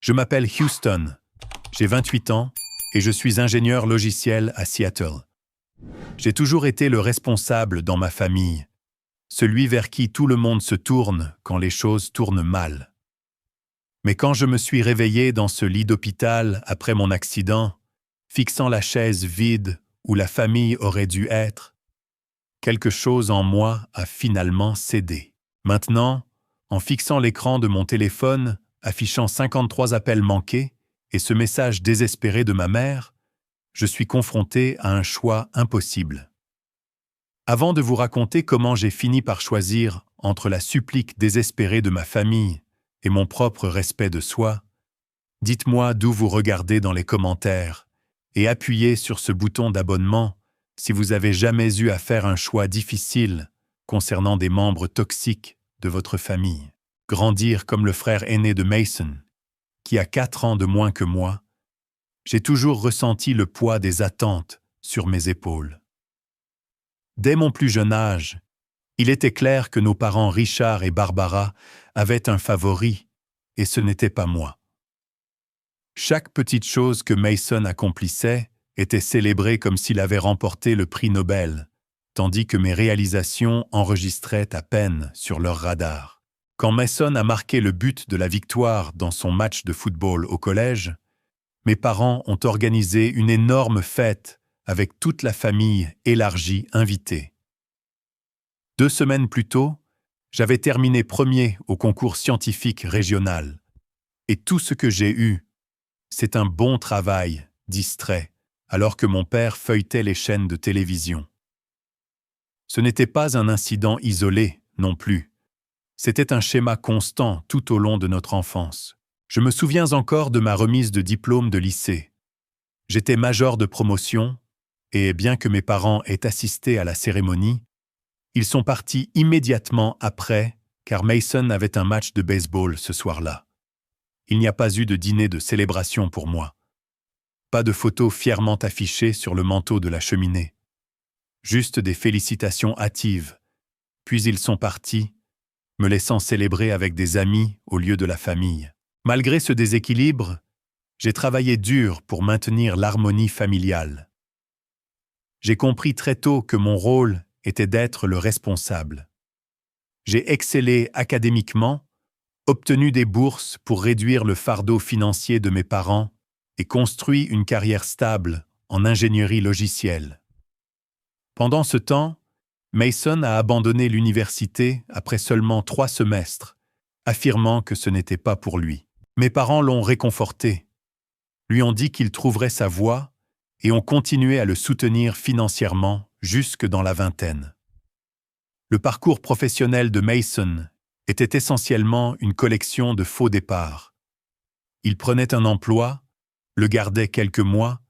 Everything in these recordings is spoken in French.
Je m'appelle Houston, j'ai 28 ans et je suis ingénieur logiciel à Seattle. J'ai toujours été le responsable dans ma famille, celui vers qui tout le monde se tourne quand les choses tournent mal. Mais quand je me suis réveillé dans ce lit d'hôpital après mon accident, fixant la chaise vide où la famille aurait dû être, quelque chose en moi a finalement cédé. Maintenant, en fixant l'écran de mon téléphone, affichant 53 appels manqués et ce message désespéré de ma mère, je suis confronté à un choix impossible. Avant de vous raconter comment j'ai fini par choisir entre la supplique désespérée de ma famille et mon propre respect de soi, dites-moi d'où vous regardez dans les commentaires et appuyez sur ce bouton d'abonnement si vous avez jamais eu à faire un choix difficile concernant des membres toxiques de votre famille. Grandir comme le frère aîné de Mason, qui a 4 ans de moins que moi, j'ai toujours ressenti le poids des attentes sur mes épaules. Dès mon plus jeune âge, il était clair que nos parents Richard et Barbara avaient un favori, et ce n'était pas moi. Chaque petite chose que Mason accomplissait était célébrée comme s'il avait remporté le prix Nobel, tandis que mes réalisations enregistraient à peine sur leur radar. Quand Mason a marqué le but de la victoire dans son match de football au collège, mes parents ont organisé une énorme fête avec toute la famille élargie invitée. 2 semaines plus tôt, j'avais terminé premier au concours scientifique régional. Et tout ce que j'ai eu, c'est un bon travail, distrait, alors que mon père feuilletait les chaînes de télévision. Ce n'était pas un incident isolé, non plus. C'était un schéma constant tout au long de notre enfance. Je me souviens encore de ma remise de diplôme de lycée. J'étais major de promotion, et bien que mes parents aient assisté à la cérémonie, ils sont partis immédiatement après, car Mason avait un match de baseball ce soir-là. Il n'y a pas eu de dîner de célébration pour moi. Pas de photos fièrement affichées sur le manteau de la cheminée. Juste des félicitations hâtives. Puis ils sont partis, me laissant célébrer avec des amis au lieu de la famille. Malgré ce déséquilibre, j'ai travaillé dur pour maintenir l'harmonie familiale. J'ai compris très tôt que mon rôle était d'être le responsable. J'ai excellé académiquement, obtenu des bourses pour réduire le fardeau financier de mes parents et construit une carrière stable en ingénierie logicielle. Pendant ce temps, Mason a abandonné l'université après seulement 3 semestres, affirmant que ce n'était pas pour lui. Mes parents l'ont réconforté, lui ont dit qu'il trouverait sa voie et ont continué à le soutenir financièrement jusque dans la vingtaine. Le parcours professionnel de Mason était essentiellement une collection de faux départs. Il prenait un emploi, le gardait quelques mois,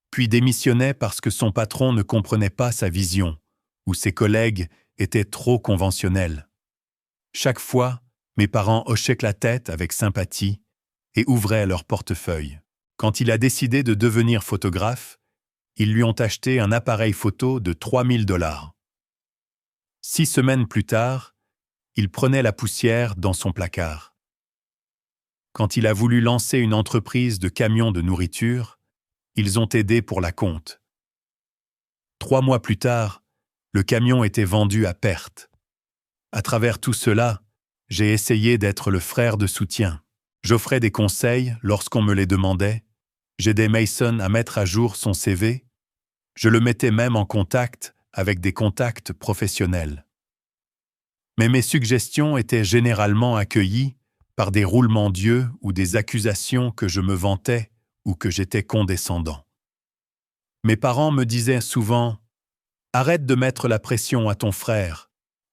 puis démissionnait parce que son patron ne comprenait pas sa vision, ou ses collègues étaient trop conventionnels. Chaque fois, mes parents hochaient la tête avec sympathie et ouvraient leur portefeuille. Quand il a décidé de devenir photographe, ils lui ont acheté un appareil photo de 3 000 $. 6 semaines plus tard, il prenait la poussière dans son placard. Quand il a voulu lancer une entreprise de camions de nourriture, ils ont aidé pour la compte. 3 mois plus tard, le camion était vendu à perte. À travers tout cela, j'ai essayé d'être le frère de soutien. J'offrais des conseils lorsqu'on me les demandait. J'aidais Mason à mettre à jour son CV. Je le mettais même en contact avec des contacts professionnels. Mais mes suggestions étaient généralement accueillies par des roulements d'yeux ou des accusations que je me vantais ou que j'étais condescendant. Mes parents me disaient souvent « Arrête de mettre la pression à ton frère »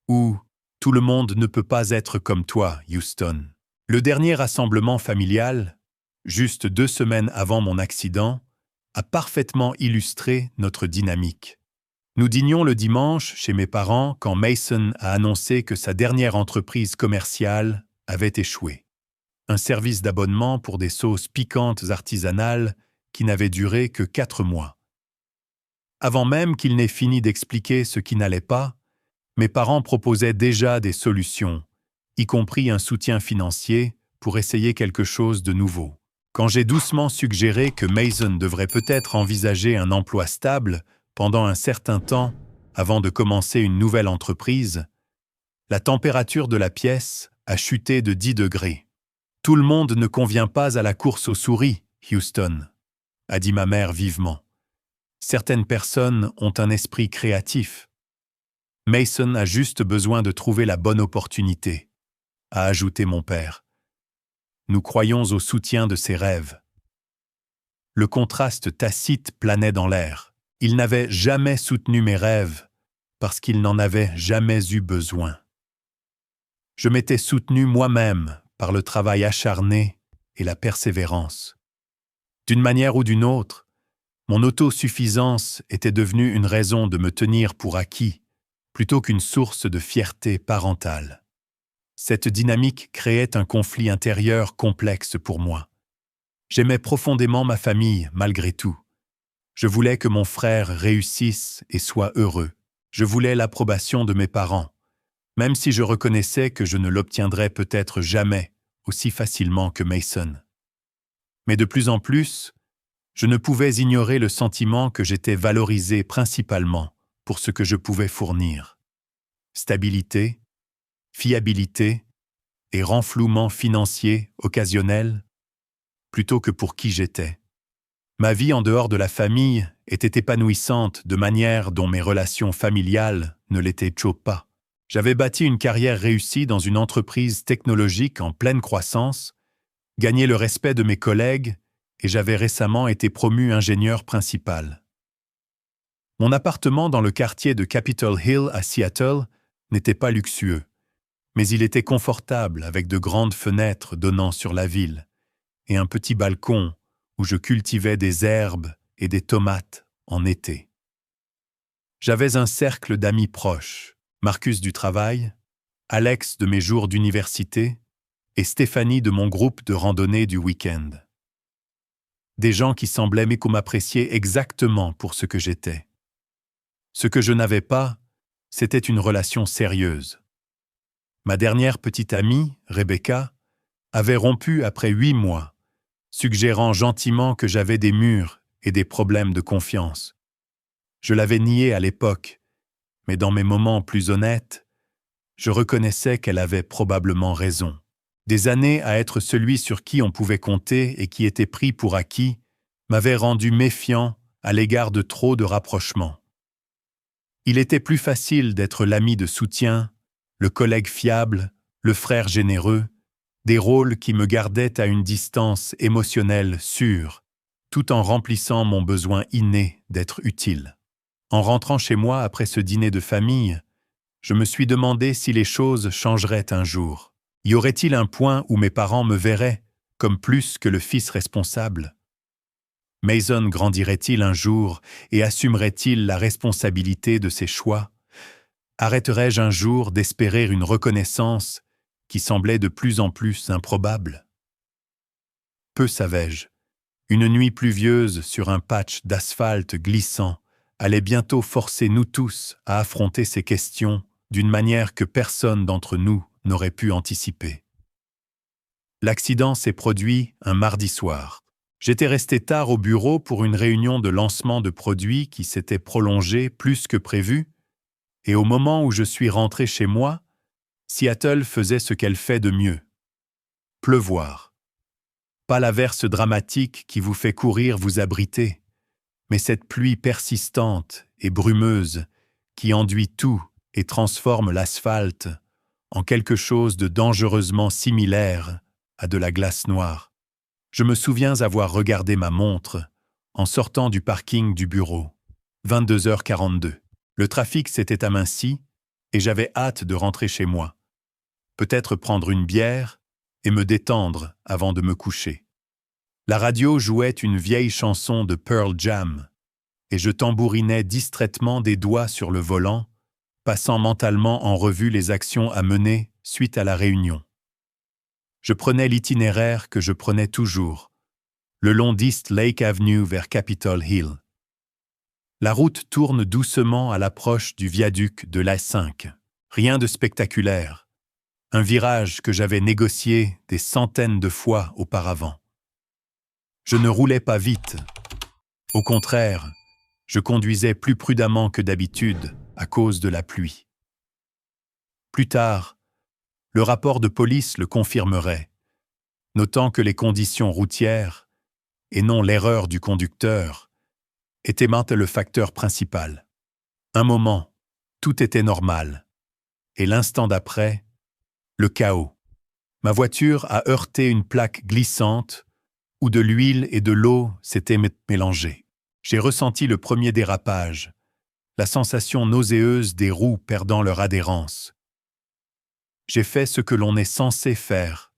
ou « Tout le monde ne peut pas être comme toi, Houston ». Le dernier rassemblement familial, juste 2 semaines avant mon accident, a parfaitement illustré notre dynamique. Nous dînions le dimanche chez mes parents quand Mason a annoncé que sa dernière entreprise commerciale avait échoué. Un service d'abonnement pour des sauces piquantes artisanales qui n'avait duré que 4 mois. Avant même qu'il n'ait fini d'expliquer ce qui n'allait pas, mes parents proposaient déjà des solutions, y compris un soutien financier pour essayer quelque chose de nouveau. Quand j'ai doucement suggéré que Mason devrait peut-être envisager un emploi stable pendant un certain temps avant de commencer une nouvelle entreprise, la température de la pièce a chuté de 10 degrés. « Tout le monde ne convient pas à la course aux souris, Houston », a dit ma mère vivement. « Certaines personnes ont un esprit créatif. Mason a juste besoin de trouver la bonne opportunité », a ajouté mon père. Nous croyons au soutien de ses rêves. Le contraste tacite planait dans l'air. Il n'avait jamais soutenu mes rêves parce qu'il n'en avait jamais eu besoin. Je m'étais soutenu moi-même par le travail acharné et la persévérance. D'une manière ou d'une autre, mon autosuffisance était devenue une raison de me tenir pour acquis, plutôt qu'une source de fierté parentale. Cette dynamique créait un conflit intérieur complexe pour moi. J'aimais profondément ma famille, malgré tout. Je voulais que mon frère réussisse et soit heureux. Je voulais l'approbation de mes parents, même si je reconnaissais que je ne l'obtiendrais peut-être jamais aussi facilement que Mason. Mais de plus en plus, je ne pouvais ignorer le sentiment que j'étais valorisé principalement pour ce que je pouvais fournir. Stabilité, fiabilité et renflouement financier occasionnel, plutôt que pour qui j'étais. Ma vie en dehors de la famille était épanouissante de manière dont mes relations familiales ne l'étaient pas. J'avais bâti une carrière réussie dans une entreprise technologique en pleine croissance, gagné le respect de mes collègues et j'avais récemment été promu ingénieur principal. Mon appartement dans le quartier de Capitol Hill à Seattle n'était pas luxueux, mais il était confortable avec de grandes fenêtres donnant sur la ville et un petit balcon où je cultivais des herbes et des tomates en été. J'avais un cercle d'amis proches, Marcus du travail, Alex de mes jours d'université et Stéphanie de mon groupe de randonnée du week-end. Des gens qui semblaient m'apprécier exactement pour ce que j'étais. Ce que je n'avais pas, c'était une relation sérieuse. Ma dernière petite amie, Rebecca, avait rompu après 8 mois, suggérant gentiment que j'avais des murs et des problèmes de confiance. Je l'avais nié à l'époque, mais dans mes moments plus honnêtes, je reconnaissais qu'elle avait probablement raison. Des années à être celui sur qui on pouvait compter et qui était pris pour acquis m'avaient rendu méfiant à l'égard de trop de rapprochements. Il était plus facile d'être l'ami de soutien, le collègue fiable, le frère généreux, des rôles qui me gardaient à une distance émotionnelle sûre, tout en remplissant mon besoin inné d'être utile. En rentrant chez moi après ce dîner de famille, je me suis demandé si les choses changeraient un jour. Y aurait-il un point où mes parents me verraient comme plus que le fils responsable? Mason grandirait-il un jour et assumerait-il la responsabilité de ses choix? Arrêterais-je un jour d'espérer une reconnaissance qui semblait de plus en plus improbable? Peu savais-je. Une nuit pluvieuse sur un patch d'asphalte glissant allait bientôt forcer nous tous à affronter ces questions d'une manière que personne d'entre nous n'aurait pu anticiper. L'accident s'est produit un mardi soir. J'étais resté tard au bureau pour une réunion de lancement de produits qui s'était prolongée plus que prévu, et au moment où je suis rentré chez moi, Seattle faisait ce qu'elle fait de mieux. Pleuvoir. Pas l'averse dramatique qui vous fait courir vous abriter, mais cette pluie persistante et brumeuse qui enduit tout et transforme l'asphalte en quelque chose de dangereusement similaire à de la glace noire. Je me souviens avoir regardé ma montre en sortant du parking du bureau. 22h42. Le trafic s'était aminci et j'avais hâte de rentrer chez moi. Peut-être prendre une bière et me détendre avant de me coucher. La radio jouait une vieille chanson de Pearl Jam et je tambourinais distraitement des doigts sur le volant, passant mentalement en revue les actions à mener suite à la réunion. Je prenais l'itinéraire que je prenais toujours, le long d'East Lake Avenue vers Capitol Hill. La route tourne doucement à l'approche du viaduc de l'A5. Rien de spectaculaire. Un virage que j'avais négocié des centaines de fois auparavant. Je ne roulais pas vite. Au contraire, je conduisais plus prudemment que d'habitude à cause de la pluie. Plus tard, le rapport de police le confirmerait, notant que les conditions routières, et non l'erreur du conducteur, étaient maintenant le facteur principal. Un moment, tout était normal, et l'instant d'après, le chaos. Ma voiture a heurté une plaque glissante où de l'huile et de l'eau s'étaient mélangées. J'ai ressenti le premier dérapage, la sensation nauséeuse des roues perdant leur adhérence. J'ai fait ce que l'on est censé faire,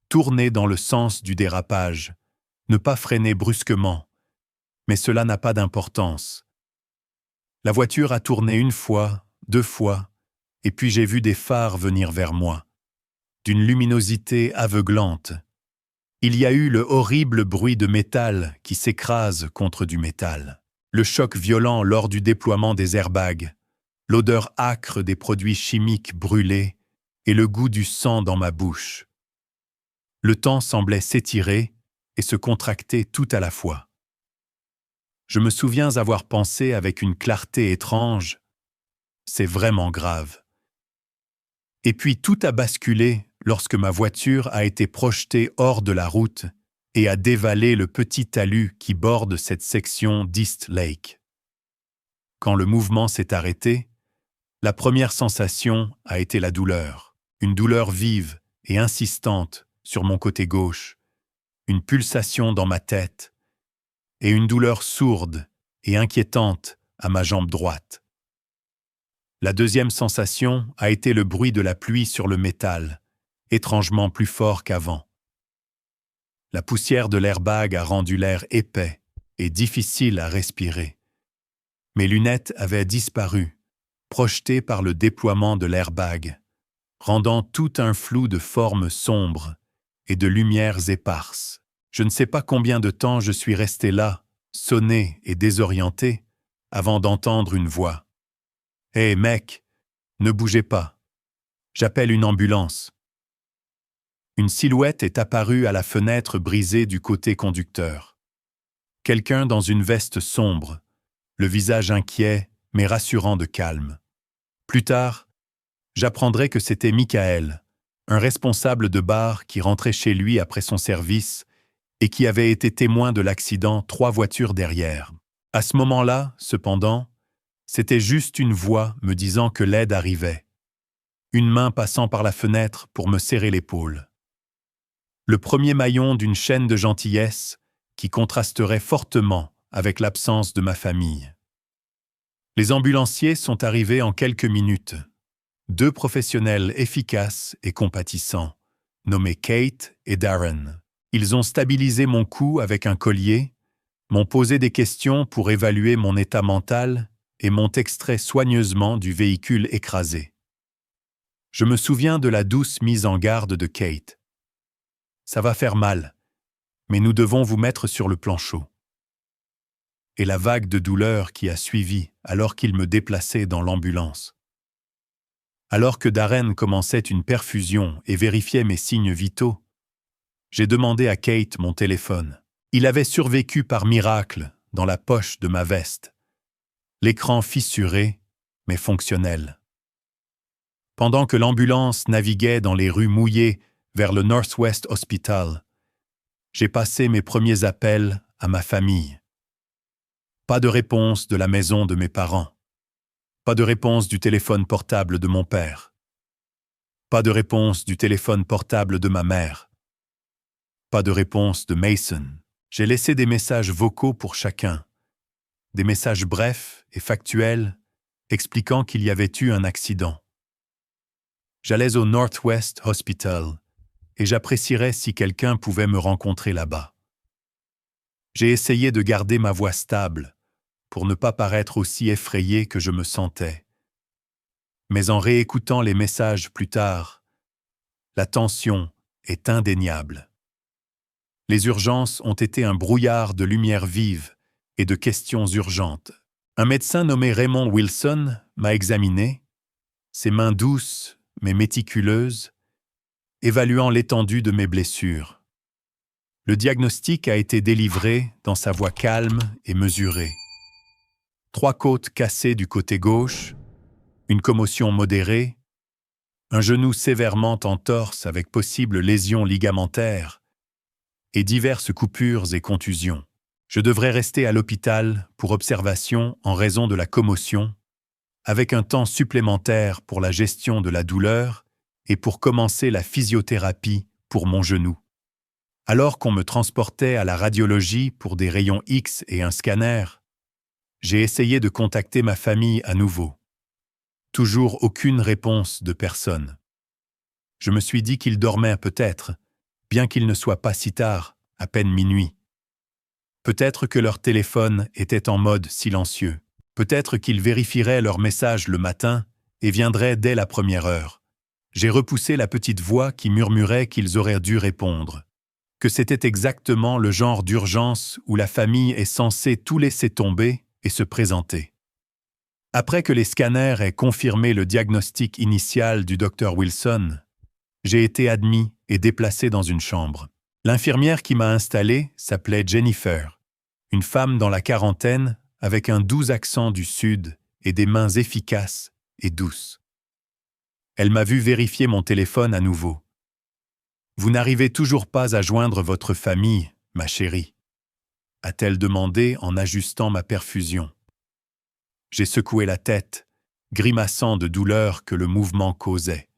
tourner dans le sens du dérapage, ne pas freiner brusquement, mais cela n'a pas d'importance. La voiture a tourné une fois, 2 fois, et puis j'ai vu des phares venir vers moi, d'une luminosité aveuglante. Il y a eu le horrible bruit de métal qui s'écrase contre du métal, le choc violent lors du déploiement des airbags, l'odeur âcre des produits chimiques brûlés et le goût du sang dans ma bouche. Le temps semblait s'étirer et se contracter tout à la fois. Je me souviens avoir pensé avec une clarté étrange, c'est vraiment grave. Et puis tout a basculé lorsque ma voiture a été projetée hors de la route et a dévalé le petit talus qui borde cette section d'East Lake. Quand le mouvement s'est arrêté, la première sensation a été la douleur, une douleur vive et insistante sur mon côté gauche, une pulsation dans ma tête et une douleur sourde et inquiétante à ma jambe droite. La deuxième sensation a été le bruit de la pluie sur le métal, étrangement plus fort qu'avant. La poussière de l'airbag a rendu l'air épais et difficile à respirer. Mes lunettes avaient disparu, projetées par le déploiement de l'airbag, rendant tout un flou de formes sombres et de lumières éparses. Je ne sais pas combien de temps je suis resté là, sonné et désorienté, avant d'entendre une voix. « Hé, mec, ne bougez pas. J'appelle une ambulance. » Une silhouette est apparue à la fenêtre brisée du côté conducteur. Quelqu'un dans une veste sombre, le visage inquiet mais rassurant de calme. Plus tard, j'apprendrai que c'était Michael, un responsable de bar qui rentrait chez lui après son service et qui avait été témoin de l'accident 3 voitures derrière. À ce moment-là, cependant, c'était juste une voix me disant que l'aide arrivait. Une main passant par la fenêtre pour me serrer l'épaule. Le premier maillon d'une chaîne de gentillesse qui contrasterait fortement avec l'absence de ma famille. Les ambulanciers sont arrivés en quelques minutes. 2 professionnels efficaces et compatissants, nommés Kate et Darren. Ils ont stabilisé mon cou avec un collier, m'ont posé des questions pour évaluer mon état mental et m'ont extrait soigneusement du véhicule écrasé. Je me souviens de la douce mise en garde de Kate. « Ça va faire mal, mais nous devons vous mettre sur le plan chaud. » Et la vague de douleur qui a suivi alors qu'il me déplaçait dans l'ambulance. Alors que Darren commençait une perfusion et vérifiait mes signes vitaux, j'ai demandé à Kate mon téléphone. Il avait survécu par miracle dans la poche de ma veste. L'écran fissuré, mais fonctionnel. Pendant que l'ambulance naviguait dans les rues mouillées vers le Northwest Hospital, j'ai passé mes premiers appels à ma famille. Pas de réponse de la maison de mes parents. Pas de réponse du téléphone portable de mon père. Pas de réponse du téléphone portable de ma mère. Pas de réponse de Mason. J'ai laissé des messages vocaux pour chacun. Des messages brefs et factuels expliquant qu'il y avait eu un accident. J'allais au Northwest Hospital et j'apprécierais si quelqu'un pouvait me rencontrer là-bas. J'ai essayé de garder ma voix stable pour ne pas paraître aussi effrayé que je me sentais. Mais en réécoutant les messages plus tard, la tension est indéniable. Les urgences ont été un brouillard de lumière vive et de questions urgentes. Un médecin nommé Raymond Wilson m'a examiné, ses mains douces mais méticuleuses, évaluant l'étendue de mes blessures. Le diagnostic a été délivré dans sa voix calme et mesurée. 3 côtes cassées du côté gauche, une commotion modérée, un genou sévèrement entorse avec possible lésion ligamentaire et diverses coupures et contusions. Je devrais rester à l'hôpital pour observation en raison de la commotion, avec un temps supplémentaire pour la gestion de la douleur et pour commencer la physiothérapie pour mon genou. Alors qu'on me transportait à la radiologie pour des rayons X et un scanner, j'ai essayé de contacter ma famille à nouveau. Toujours aucune réponse de personne. Je me suis dit qu'ils dormaient peut-être, bien qu'il ne soit pas si tard, à peine minuit. Peut-être que leur téléphone était en mode silencieux. Peut-être qu'ils vérifieraient leur message le matin et viendraient dès la première heure. J'ai repoussé la petite voix qui murmurait qu'ils auraient dû répondre. Que c'était exactement le genre d'urgence où la famille est censée tout laisser tomber et se présenter. Après que les scanners aient confirmé le diagnostic initial du Dr Wilson, j'ai été admis et déplacé dans une chambre. L'infirmière qui m'a installé s'appelait Jennifer, une femme dans la quarantaine avec un doux accent du Sud et des mains efficaces et douces. Elle m'a vu vérifier mon téléphone à nouveau. « Vous n'arrivez toujours pas à joindre votre famille, ma chérie ?» a-t-elle demandé en ajustant ma perfusion. J'ai secoué la tête, grimaçant de douleur que le mouvement causait.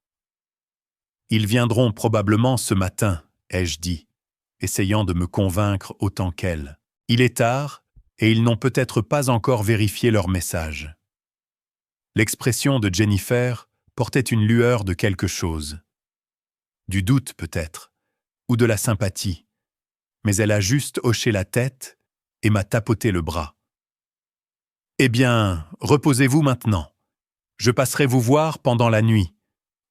« Ils viendront probablement ce matin, » ai-je dit, essayant de me convaincre autant qu'elle. « Il est tard, et ils n'ont peut-être pas encore vérifié leur message. » L'expression de Jennifer portait une lueur de quelque chose. Du doute peut-être, ou de la sympathie, mais elle a juste hoché la tête et m'a tapoté le bras. « Eh bien, reposez-vous maintenant. Je passerai vous voir pendant la nuit.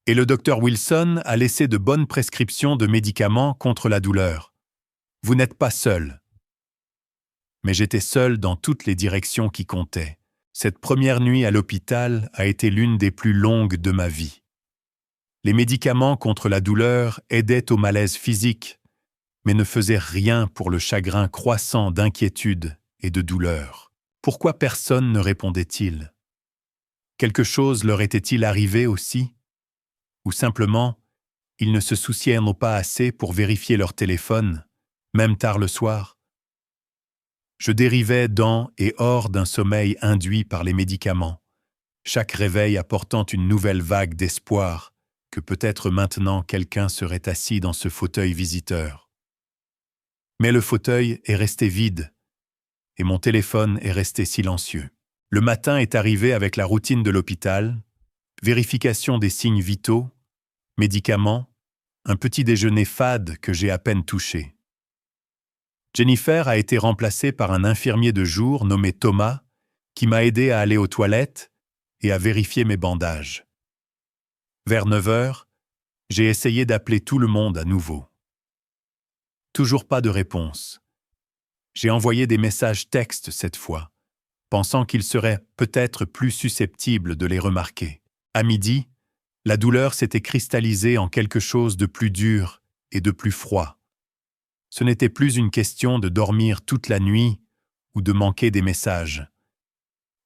Et le docteur Wilson a laissé de bonnes prescriptions de médicaments contre la douleur. Vous n'êtes pas seul. » Mais j'étais seul dans toutes les directions qui comptaient. Cette première nuit à l'hôpital a été l'une des plus longues de ma vie. Les médicaments contre la douleur aidaient au malaise physique, mais ne faisaient rien pour le chagrin croissant d'inquiétude et de douleur. Pourquoi personne ne répondait-il? Quelque chose leur était-il arrivé aussi? Ou simplement, ils ne se souciaient pas assez pour vérifier leur téléphone, même tard le soir? Je dérivais dans et hors d'un sommeil induit par les médicaments, chaque réveil apportant une nouvelle vague d'espoir que peut-être maintenant quelqu'un serait assis dans ce fauteuil visiteur. Mais le fauteuil est resté vide, et mon téléphone est resté silencieux. Le matin est arrivé avec la routine de l'hôpital, vérification des signes vitaux, médicaments, un petit déjeuner fade que j'ai à peine touché. Jennifer a été remplacée par un infirmier de jour nommé Thomas, qui m'a aidé à aller aux toilettes et à vérifier mes bandages. Vers 9 heures, j'ai essayé d'appeler tout le monde à nouveau. Toujours pas de réponse. J'ai envoyé des messages textes cette fois, pensant qu'ils seraient peut-être plus susceptibles de les remarquer. À midi, la douleur s'était cristallisée en quelque chose de plus dur et de plus froid. Ce n'était plus une question de dormir toute la nuit ou de manquer des messages.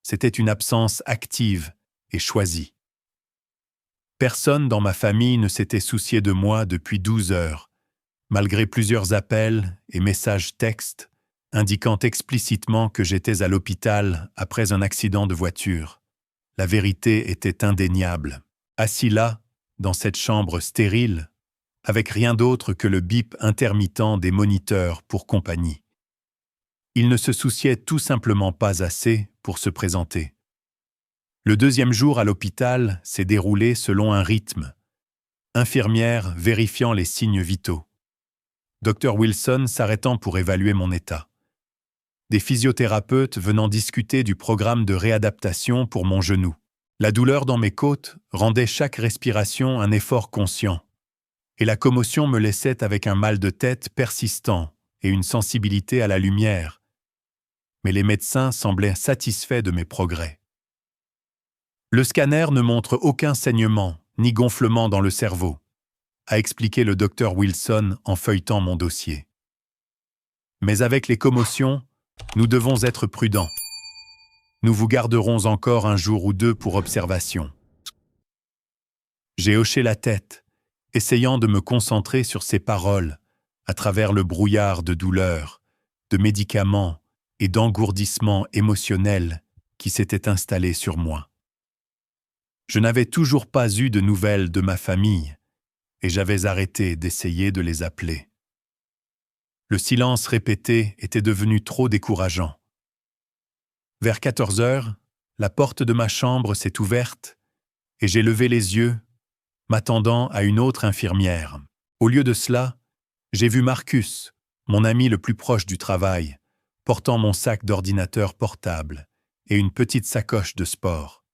C'était une absence active et choisie. Personne dans ma famille ne s'était soucié de moi depuis 12 heures, malgré plusieurs appels et messages textes indiquant explicitement que j'étais à l'hôpital après un accident de voiture. La vérité était indéniable. Assis là, dans cette chambre stérile, avec rien d'autre que le bip intermittent des moniteurs pour compagnie. Il ne se souciait tout simplement pas assez pour se présenter. Le deuxième jour à l'hôpital s'est déroulé selon un rythme. Infirmière vérifiant les signes vitaux. Dr Wilson s'arrêtant pour évaluer mon état. Des physiothérapeutes venant discuter du programme de réadaptation pour mon genou. La douleur dans mes côtes rendait chaque respiration un effort conscient. Et la commotion me laissait avec un mal de tête persistant et une sensibilité à la lumière. Mais les médecins semblaient satisfaits de mes progrès. Le scanner ne montre aucun saignement ni gonflement dans le cerveau, a expliqué le docteur Wilson en feuilletant mon dossier. Mais avec les commotions, nous devons être prudents. Nous vous garderons encore un jour ou deux pour observation. J'ai hoché la tête, essayant de me concentrer sur ces paroles, à travers le brouillard de douleurs, de médicaments et d'engourdissements émotionnels qui s'étaient installés sur moi. Je n'avais toujours pas eu de nouvelles de ma famille, et j'avais arrêté d'essayer de les appeler. Le silence répété était devenu trop décourageant. Vers 14 heures, la porte de ma chambre s'est ouverte et j'ai levé les yeux, m'attendant à une autre infirmière. Au lieu de cela, j'ai vu Marcus, mon ami le plus proche du travail, portant mon sac d'ordinateur portable et une petite sacoche de sport.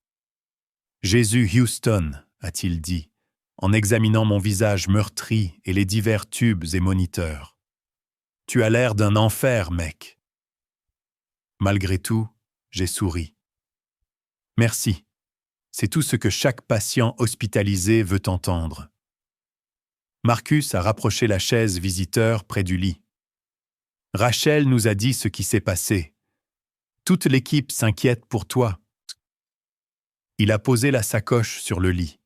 « Jésus Houston », a-t-il dit, en examinant mon visage meurtri et les divers tubes et moniteurs. « Tu as l'air d'un enfer, mec. » Malgré tout, j'ai souri. « Merci. C'est tout ce que chaque patient hospitalisé veut entendre. » Marcus a rapproché la chaise visiteur près du lit. « Rachel nous a dit ce qui s'est passé. Toute l'équipe s'inquiète pour toi. » Il a posé la sacoche sur le lit.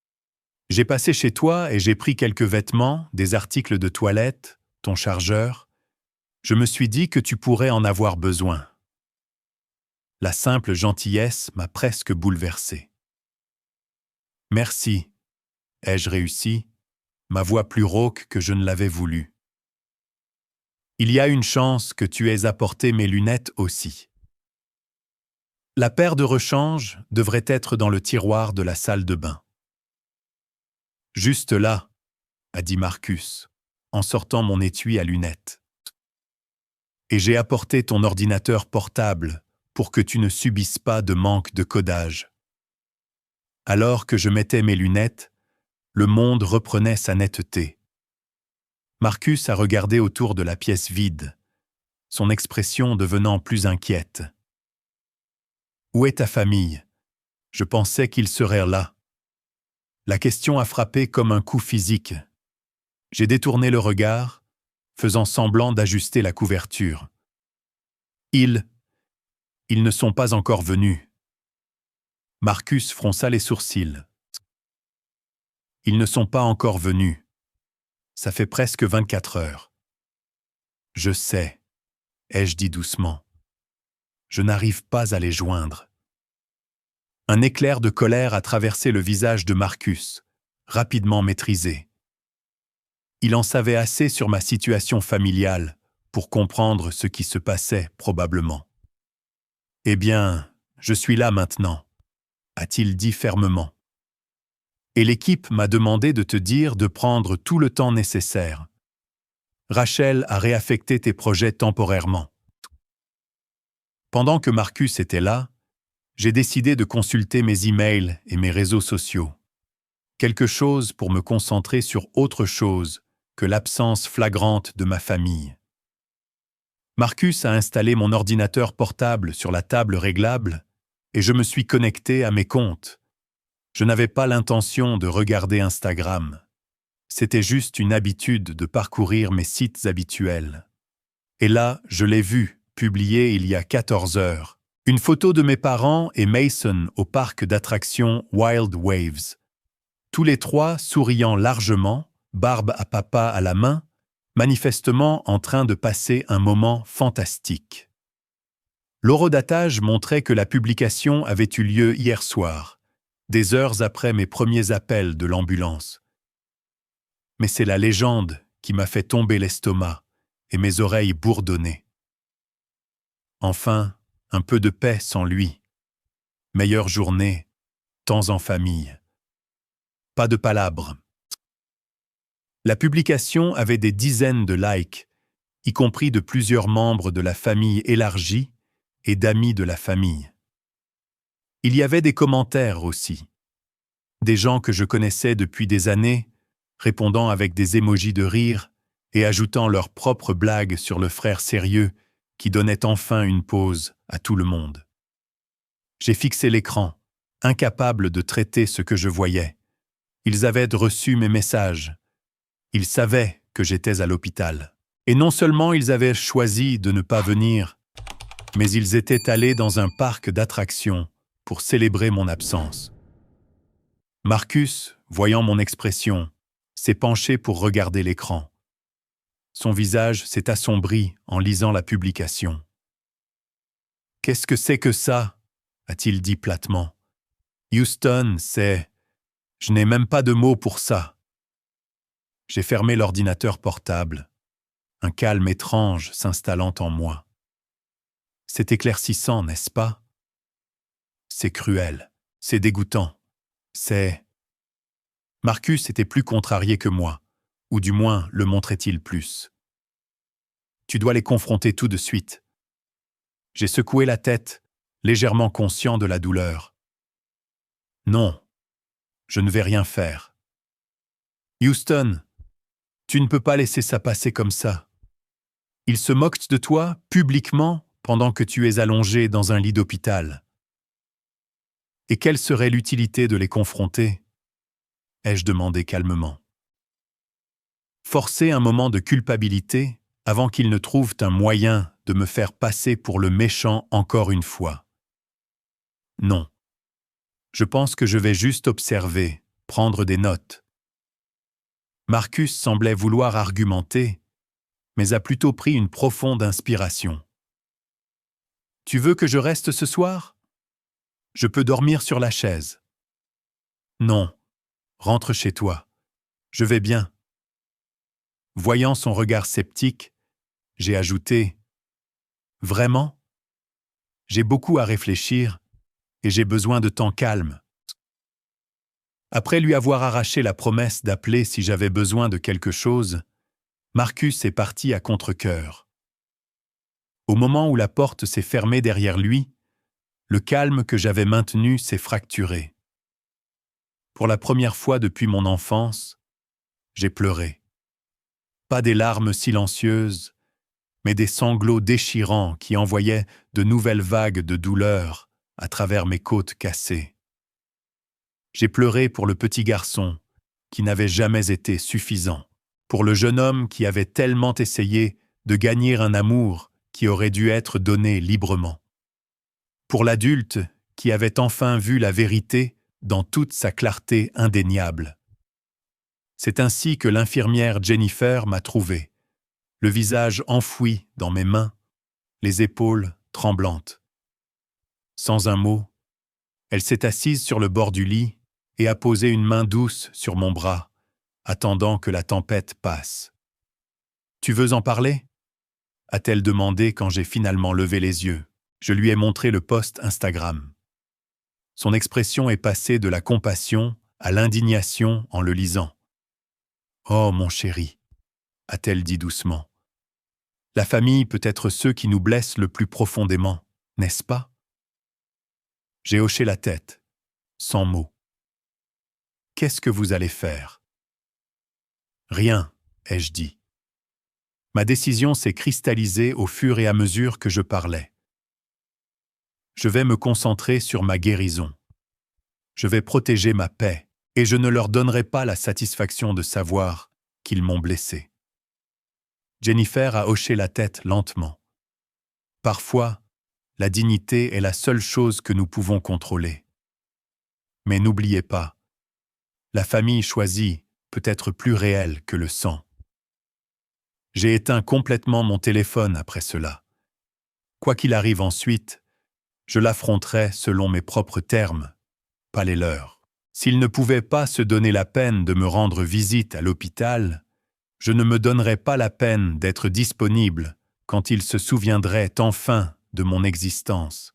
« J'ai passé chez toi et j'ai pris quelques vêtements, des articles de toilette, ton chargeur. Je me suis dit que tu pourrais en avoir besoin. » La simple gentillesse m'a presque bouleversé. « Merci, ai-je réussi, ma voix plus rauque que je ne l'avais voulu. Il y a une chance que tu aies apporté mes lunettes aussi. La paire de rechange devrait être dans le tiroir de la salle de bain. »« Juste là, » a dit Marcus, en sortant mon étui à lunettes. « Et j'ai apporté ton ordinateur portable pour que tu ne subisses pas de manque de codage. » Alors que je mettais mes lunettes, le monde reprenait sa netteté. Marcus a regardé autour de la pièce vide, son expression devenant plus inquiète. « Où est ta famille ? Je pensais qu'ils seraient là. » La question a frappé comme un coup physique. J'ai détourné le regard, faisant semblant d'ajuster la couverture. Ils ne sont pas encore venus. Marcus fronça les sourcils. Ils ne sont pas encore venus. Ça fait presque 24 heures. Je sais, ai-je dit doucement. Je n'arrive pas à les joindre. Un éclair de colère a traversé le visage de Marcus, rapidement maîtrisé. Il en savait assez sur ma situation familiale pour comprendre ce qui se passait probablement. « Eh bien, je suis là maintenant, » a-t-il dit fermement. « Et l'équipe m'a demandé de te dire de prendre tout le temps nécessaire. Rachel a réaffecté tes projets temporairement. » Pendant que Marcus était là, j'ai décidé de consulter mes emails et mes réseaux sociaux. Quelque chose pour me concentrer sur autre chose que l'absence flagrante de ma famille. Marcus a installé mon ordinateur portable sur la table réglable et je me suis connecté à mes comptes. Je n'avais pas l'intention de regarder Instagram. C'était juste une habitude de parcourir mes sites habituels. Et là, je l'ai vu, publié il y a 14 heures. Une photo de mes parents et Mason au parc d'attractions Wild Waves. Tous les trois souriant largement, barbe à papa à la main, manifestement en train de passer un moment fantastique. L'horodatage montrait que la publication avait eu lieu hier soir, des heures après mes premiers appels de l'ambulance. Mais c'est la légende qui m'a fait tomber l'estomac et mes oreilles bourdonner. Enfin, un peu de paix sans lui. Meilleure journée, temps en famille. Pas de palabres. La publication avait des dizaines de likes, y compris de plusieurs membres de la famille élargie et d'amis de la famille. Il y avait des commentaires aussi. Des gens que je connaissais depuis des années, répondant avec des émojis de rire et ajoutant leurs propres blagues sur le frère sérieux qui donnait enfin une pause à tout le monde. J'ai fixé l'écran, incapable de traiter ce que je voyais. Ils avaient reçu mes messages. Ils savaient que j'étais à l'hôpital. Et non seulement ils avaient choisi de ne pas venir, mais ils étaient allés dans un parc d'attractions pour célébrer mon absence. Marcus, voyant mon expression, s'est penché pour regarder l'écran. Son visage s'est assombri en lisant la publication. « Qu'est-ce que c'est que ça ?» a-t-il dit platement. « Houston, c'est... Je n'ai même pas de mots pour ça. » J'ai fermé l'ordinateur portable, un calme étrange s'installant en moi. C'est éclaircissant, n'est-ce pas? C'est cruel, c'est dégoûtant, c'est... Marcus était plus contrarié que moi, ou du moins le montrait-il plus. Tu dois les confronter tout de suite. J'ai secoué la tête, légèrement conscient de la douleur. Non, je ne vais rien faire. Houston, tu ne peux pas laisser ça passer comme ça. Ils se moquent de toi, publiquement, pendant que tu es allongé dans un lit d'hôpital. Et quelle serait l'utilité de les confronter ? Ai-je demandé calmement. Forcer un moment de culpabilité avant qu'ils ne trouvent un moyen de me faire passer pour le méchant encore une fois. Non. Je pense que je vais juste observer, prendre des notes. Marcus semblait vouloir argumenter, mais a plutôt pris une profonde inspiration. « Tu veux que je reste ce soir ? Je peux dormir sur la chaise. »« Non, rentre chez toi. Je vais bien. » Voyant son regard sceptique, j'ai ajouté « Vraiment ? J'ai beaucoup à réfléchir et j'ai besoin de temps calme. » Après lui avoir arraché la promesse d'appeler si j'avais besoin de quelque chose, Marcus est parti à contre-cœur. Au moment où la porte s'est fermée derrière lui, le calme que j'avais maintenu s'est fracturé. Pour la première fois depuis mon enfance, j'ai pleuré. Pas des larmes silencieuses, mais des sanglots déchirants qui envoyaient de nouvelles vagues de douleur à travers mes côtes cassées. J'ai pleuré pour le petit garçon qui n'avait jamais été suffisant, pour le jeune homme qui avait tellement essayé de gagner un amour qui aurait dû être donné librement, pour l'adulte qui avait enfin vu la vérité dans toute sa clarté indéniable. C'est ainsi que l'infirmière Jennifer m'a trouvé, le visage enfoui dans mes mains, les épaules tremblantes. Sans un mot, elle s'est assise sur le bord du lit et a posé une main douce sur mon bras, attendant que la tempête passe. « Tu veux en parler ?» a-t-elle demandé quand j'ai finalement levé les yeux. Je lui ai montré le post Instagram. Son expression est passée de la compassion à l'indignation en le lisant. « Oh, mon chéri !» a-t-elle dit doucement. « La famille peut être ceux qui nous blessent le plus profondément, n'est-ce pas ?» J'ai hoché la tête, sans mots. « Qu'est-ce que vous allez faire ?»« Rien, ai-je dit. » Ma décision s'est cristallisée au fur et à mesure que je parlais. Je vais me concentrer sur ma guérison. Je vais protéger ma paix et je ne leur donnerai pas la satisfaction de savoir qu'ils m'ont blessé. Jennifer a hoché la tête lentement. Parfois, la dignité est la seule chose que nous pouvons contrôler. Mais n'oubliez pas, la famille choisie peut être plus réelle que le sang. J'ai éteint complètement mon téléphone après cela. Quoi qu'il arrive ensuite, je l'affronterai selon mes propres termes, pas les leurs. S'ils ne pouvaient pas se donner la peine de me rendre visite à l'hôpital, je ne me donnerais pas la peine d'être disponible quand ils se souviendraient enfin de mon existence.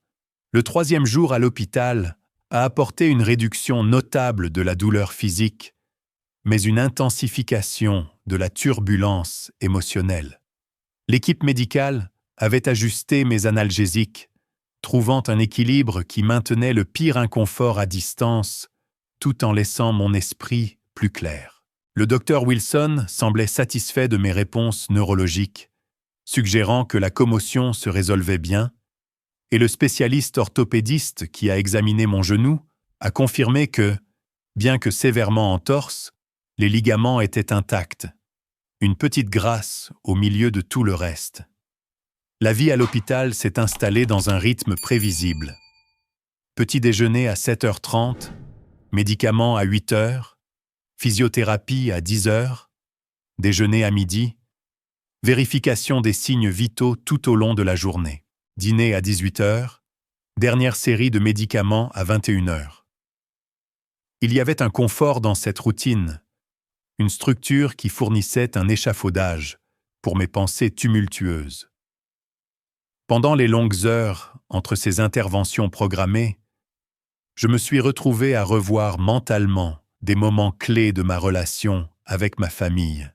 Le 3e jour à l'hôpital a apporté une réduction notable de la douleur physique, mais une intensification de la turbulence émotionnelle. L'équipe médicale avait ajusté mes analgésiques, trouvant un équilibre qui maintenait le pire inconfort à distance, tout en laissant mon esprit plus clair. Le docteur Wilson semblait satisfait de mes réponses neurologiques, suggérant que la commotion se résolvait bien, et le spécialiste orthopédiste qui a examiné mon genou a confirmé que, bien que sévèrement entorse, les ligaments étaient intacts. Une petite grâce au milieu de tout le reste. La vie à l'hôpital s'est installée dans un rythme prévisible. Petit déjeuner à 7h30, médicaments à 8h, physiothérapie à 10h, déjeuner à midi, vérification des signes vitaux tout au long de la journée, dîner à 18h, dernière série de médicaments à 21h. Il y avait un confort dans cette routine, une structure qui fournissait un échafaudage pour mes pensées tumultueuses. Pendant les longues heures entre ces interventions programmées, je me suis retrouvé à revoir mentalement des moments clés de ma relation avec ma famille,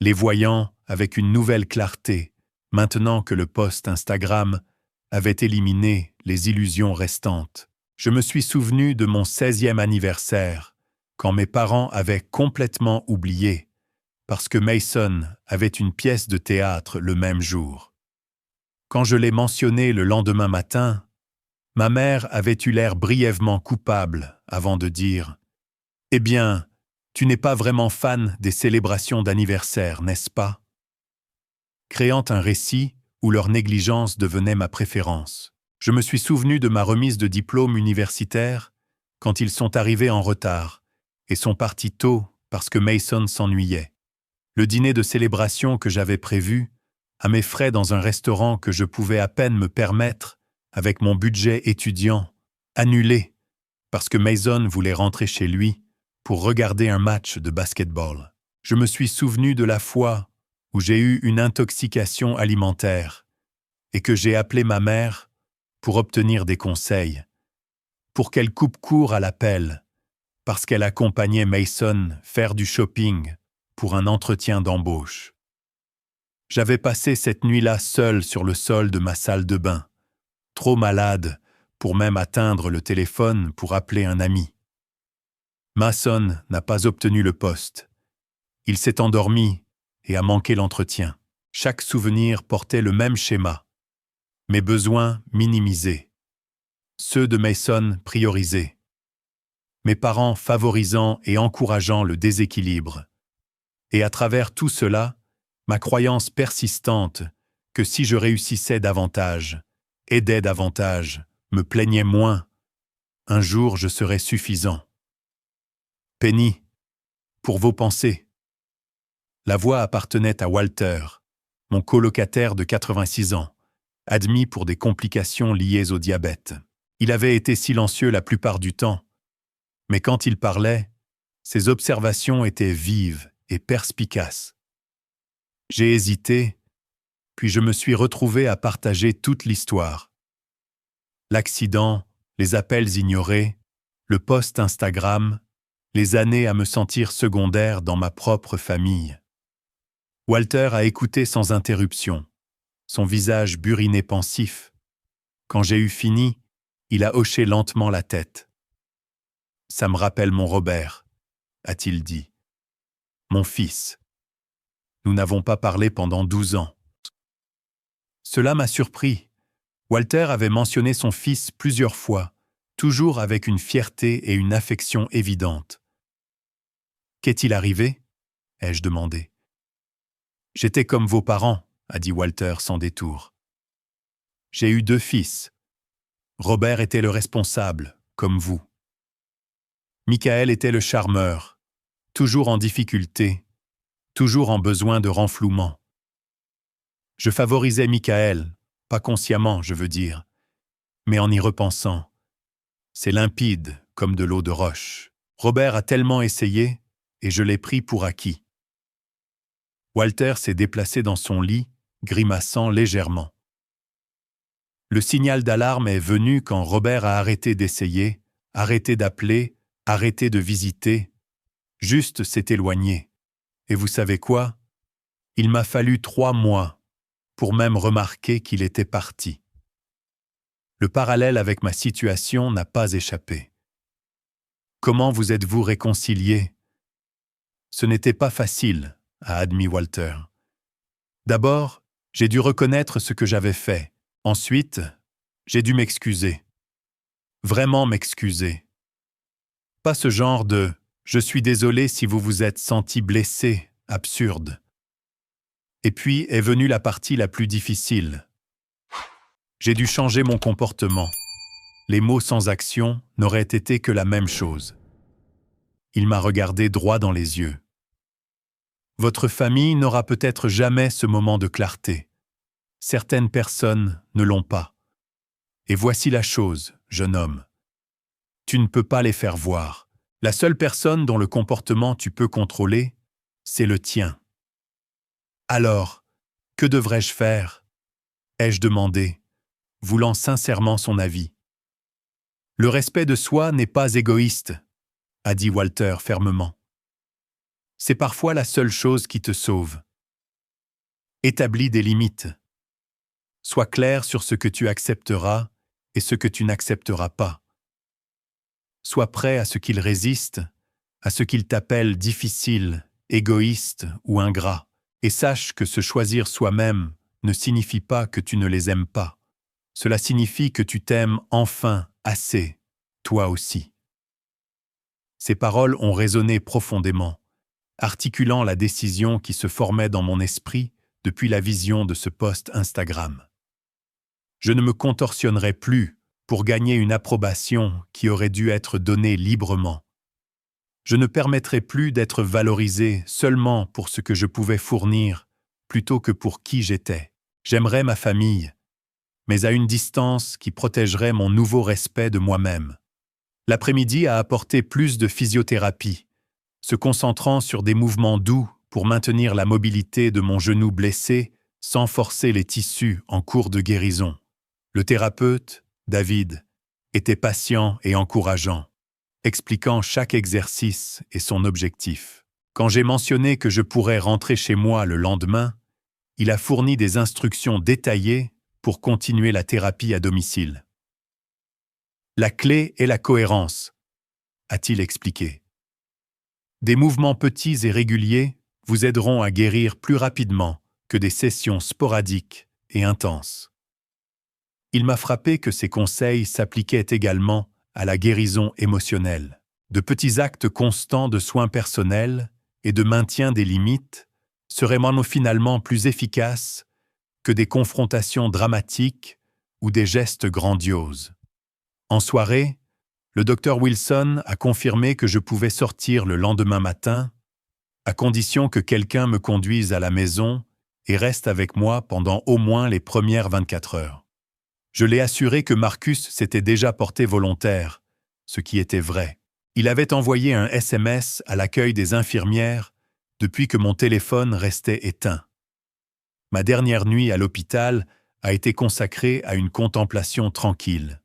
les voyant avec une nouvelle clarté, maintenant que le post Instagram avait éliminé les illusions restantes. Je me suis souvenu de mon 16e anniversaire, quand mes parents avaient complètement oublié, parce que Mason avait une pièce de théâtre le même jour. Quand je l'ai mentionné le lendemain matin, ma mère avait eu l'air brièvement coupable avant de dire « Eh bien, tu n'es pas vraiment fan des célébrations d'anniversaire, n'est-ce pas ?» créant un récit où leur négligence devenait ma préférence. Je me suis souvenu de ma remise de diplôme universitaire quand ils sont arrivés en retard et sont partis tôt parce que Mason s'ennuyait. Le dîner de célébration que j'avais prévu, à mes frais dans un restaurant que je pouvais à peine me permettre, avec mon budget étudiant, annulé, parce que Mason voulait rentrer chez lui pour regarder un match de basketball. Je me suis souvenu de la fois où j'ai eu une intoxication alimentaire et que j'ai appelé ma mère pour obtenir des conseils, pour qu'elle coupe court à l'appel, parce qu'elle accompagnait Mason faire du shopping pour un entretien d'embauche. J'avais passé cette nuit-là seul sur le sol de ma salle de bain, trop malade pour même atteindre le téléphone pour appeler un ami. Mason n'a pas obtenu le poste. Il s'est endormi et a manqué l'entretien. Chaque souvenir portait le même schéma. Mes besoins minimisés. Ceux de Mason priorisés. Mes parents favorisant et encourageant le déséquilibre. Et à travers tout cela, ma croyance persistante que si je réussissais davantage, aidais davantage, me plaignais moins, un jour je serais suffisant. Penny, pour vos pensées. La voix appartenait à Walter, mon colocataire de 86 ans, admis pour des complications liées au diabète. Il avait été silencieux la plupart du temps, mais quand il parlait, ses observations étaient vives et perspicaces. J'ai hésité, puis je me suis retrouvé à partager toute l'histoire. L'accident, les appels ignorés, le post Instagram, les années à me sentir secondaire dans ma propre famille. Walter a écouté sans interruption, son visage buriné pensif. Quand j'ai eu fini, il a hoché lentement la tête. « Ça me rappelle mon Robert », a-t-il dit. « Mon fils. Nous n'avons pas parlé pendant 12 ans. » Cela m'a surpris. Walter avait mentionné son fils plusieurs fois, toujours avec une fierté et une affection évidentes. « Qu'est-il arrivé ?» ai-je demandé. « J'étais comme vos parents », a dit Walter sans détour. « J'ai eu 2 fils. Robert était le responsable, comme vous. Michael était le charmeur, toujours en difficulté, toujours en besoin de renflouement. Je favorisais Michael, pas consciemment, je veux dire, mais en y repensant. C'est limpide, comme de l'eau de roche. Robert a tellement essayé, et je l'ai pris pour acquis. » Walter s'est déplacé dans son lit, grimaçant légèrement. Le signal d'alarme est venu quand Robert a arrêté d'essayer, arrêté d'appeler, arrêté de visiter, juste s'est éloigné. Et vous savez quoi? Il m'a fallu 3 mois pour même remarquer qu'il était parti. Le parallèle avec ma situation n'a pas échappé. Comment vous êtes-vous réconciliés? Ce n'était pas facile, a admis Walter. D'abord, j'ai dû reconnaître ce que j'avais fait. Ensuite, j'ai dû m'excuser. Vraiment m'excuser. Pas ce genre de « je suis désolé si vous vous êtes senti blessé » absurde. Et puis est venue la partie la plus difficile. J'ai dû changer mon comportement. Les mots sans action n'auraient été que la même chose. Il m'a regardé droit dans les yeux. Votre famille n'aura peut-être jamais ce moment de clarté. Certaines personnes ne l'ont pas. Et voici la chose, jeune homme. Tu ne peux pas les faire voir. La seule personne dont le comportement tu peux contrôler, c'est le tien. Alors, que devrais-je faire ? Ai-je demandé, voulant sincèrement son avis. Le respect de soi n'est pas égoïste, a dit Walter fermement. C'est parfois la seule chose qui te sauve. Établis des limites. Sois clair sur ce que tu accepteras et ce que tu n'accepteras pas. Sois prêt à ce qu'ils résistent, à ce qu'ils t'appellent difficile, égoïste ou ingrat, et sache que se choisir soi-même ne signifie pas que tu ne les aimes pas. Cela signifie que tu t'aimes enfin assez, toi aussi. Ces paroles ont résonné profondément, articulant la décision qui se formait dans mon esprit depuis la vision de ce post Instagram. Je ne me contorsionnerai plus pour gagner une approbation qui aurait dû être donnée librement. Je ne permettrai plus d'être valorisé seulement pour ce que je pouvais fournir, plutôt que pour qui j'étais. J'aimerais ma famille, mais à une distance qui protégerait mon nouveau respect de moi-même. L'après-midi a apporté plus de physiothérapie, se concentrant sur des mouvements doux pour maintenir la mobilité de mon genou blessé sans forcer les tissus en cours de guérison. Le thérapeute, David, était patient et encourageant, expliquant chaque exercice et son objectif. Quand j'ai mentionné que je pourrais rentrer chez moi le lendemain, il a fourni des instructions détaillées pour continuer la thérapie à domicile. La clé est la cohérence, a-t-il expliqué. Des mouvements petits et réguliers vous aideront à guérir plus rapidement que des sessions sporadiques et intenses. Il m'a frappé que ces conseils s'appliquaient également à la guérison émotionnelle. De petits actes constants de soins personnels et de maintien des limites seraient finalement plus efficaces que des confrontations dramatiques ou des gestes grandioses. En soirée, le docteur Wilson a confirmé que je pouvais sortir le lendemain matin, à condition que quelqu'un me conduise à la maison et reste avec moi pendant au moins les premières 24 heures. Je l'ai assuré que Marcus s'était déjà porté volontaire, ce qui était vrai. Il avait envoyé un SMS à l'accueil des infirmières depuis que mon téléphone restait éteint. Ma dernière nuit à l'hôpital a été consacrée à une contemplation tranquille.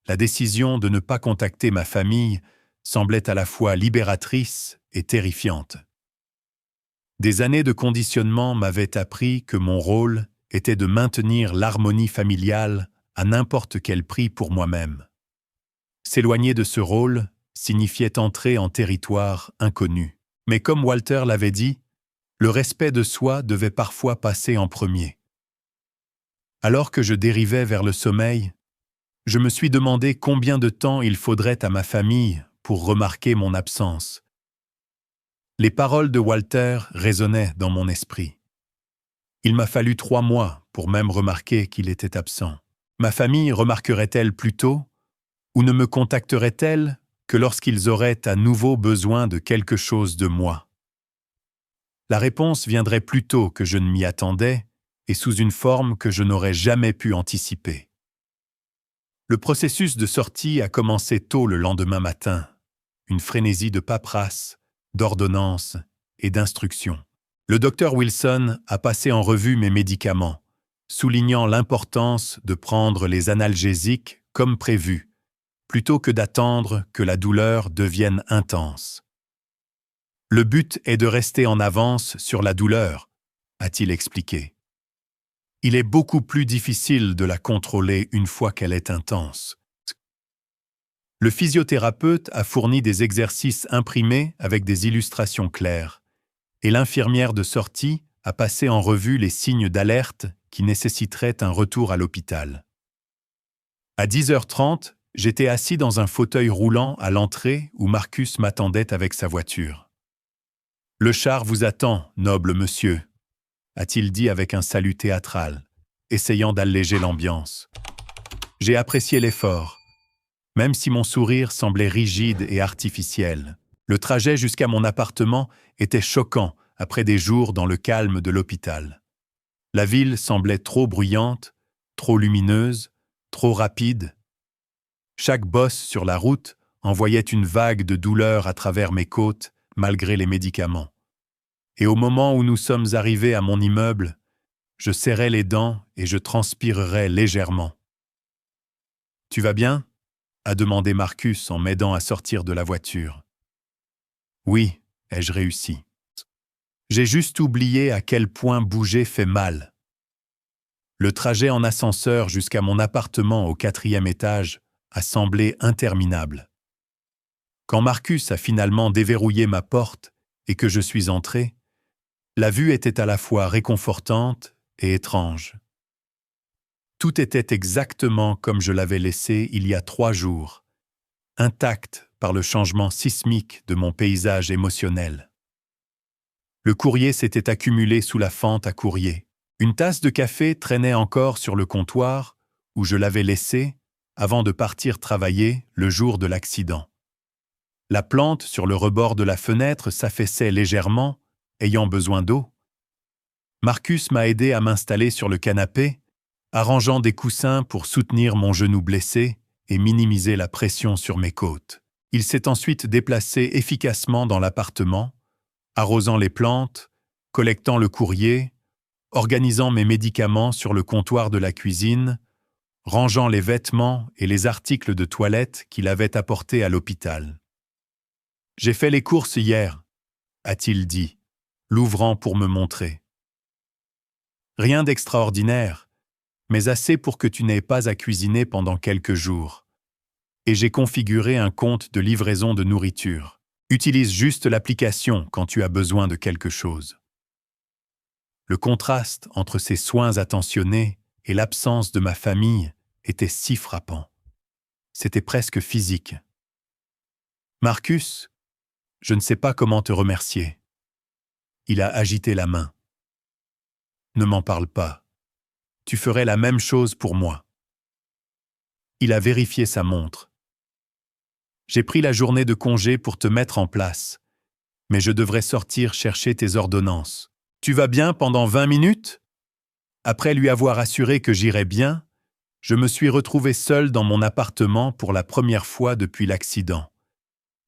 La décision de ne pas contacter ma famille semblait à la fois libératrice et terrifiante. Des années de conditionnement m'avaient appris que mon rôle était de maintenir l'harmonie familiale à n'importe quel prix pour moi-même. S'éloigner de ce rôle signifiait entrer en territoire inconnu. Mais comme Walter l'avait dit, le respect de soi devait parfois passer en premier. Alors que je dérivais vers le sommeil, je me suis demandé combien de temps il faudrait à ma famille pour remarquer mon absence. Les paroles de Walter résonnaient dans mon esprit. Il m'a fallu 3 mois pour même remarquer qu'il était absent. Ma famille remarquerait-elle plus tôt ou ne me contacterait-elle que lorsqu'ils auraient à nouveau besoin de quelque chose de moi? La réponse viendrait plus tôt que je ne m'y attendais et sous une forme que je n'aurais jamais pu anticiper. Le processus de sortie a commencé tôt le lendemain matin, une frénésie de paperasse, d'ordonnances et d'instructions. Le docteur Wilson a passé en revue mes médicaments, soulignant l'importance de prendre les analgésiques comme prévu, plutôt que d'attendre que la douleur devienne intense. Le but est de rester en avance sur la douleur, a-t-il expliqué. Il est beaucoup plus difficile de la contrôler une fois qu'elle est intense. Le physiothérapeute a fourni des exercices imprimés avec des illustrations claires, et l'infirmière de sortie a passé en revue les signes d'alerte qui nécessiteraient un retour à l'hôpital. À 10h30, j'étais assis dans un fauteuil roulant à l'entrée où Marcus m'attendait avec sa voiture. « Le char vous attend, noble monsieur », a-t-il dit avec un salut théâtral, essayant d'alléger l'ambiance. J'ai apprécié l'effort, même si mon sourire semblait rigide et artificiel. Le trajet jusqu'à mon appartement était choquant après des jours dans le calme de l'hôpital. La ville semblait trop bruyante, trop lumineuse, trop rapide. Chaque bosse sur la route envoyait une vague de douleur à travers mes côtes, malgré les médicaments. Et au moment où nous sommes arrivés à mon immeuble, je serrais les dents et je transpirerais légèrement. « Tu vas bien ?» a demandé Marcus en m'aidant à sortir de la voiture. « Oui, ai-je réussi. J'ai juste oublié à quel point bouger fait mal. » Le trajet en ascenseur jusqu'à mon appartement au 4e étage a semblé interminable. Quand Marcus a finalement déverrouillé ma porte et que je suis entré, la vue était à la fois réconfortante et étrange. Tout était exactement comme je l'avais laissé il y a 3 jours, intact par le changement sismique de mon paysage émotionnel. Le courrier s'était accumulé sous la fente à courrier. Une tasse de café traînait encore sur le comptoir où je l'avais laissée avant de partir travailler le jour de l'accident. La plante sur le rebord de la fenêtre s'affaissait légèrement, ayant besoin d'eau. Marcus m'a aidé à m'installer sur le canapé, arrangeant des coussins pour soutenir mon genou blessé et minimiser la pression sur mes côtes. Il s'est ensuite déplacé efficacement dans l'appartement, arrosant les plantes, collectant le courrier, organisant mes médicaments sur le comptoir de la cuisine, rangeant les vêtements et les articles de toilette qu'il avait apportés à l'hôpital. « J'ai fait les courses hier, » a-t-il dit, l'ouvrant pour me montrer. « Rien d'extraordinaire, mais assez pour que tu n'aies pas à cuisiner pendant quelques jours. Et j'ai configuré un compte de livraison de nourriture. Utilise juste l'application quand tu as besoin de quelque chose. » Le contraste entre ces soins attentionnés et l'absence de ma famille était si frappant. C'était presque physique. « Marcus, je ne sais pas comment te remercier. » Il a agité la main. « Ne m'en parle pas. Tu ferais la même chose pour moi. » Il a vérifié sa montre. « J'ai pris la journée de congé pour te mettre en place, mais je devrais sortir chercher tes ordonnances. Tu vas bien pendant 20 minutes ?» Après lui avoir assuré que j'irais bien, je me suis retrouvé seul dans mon appartement pour la première fois depuis l'accident.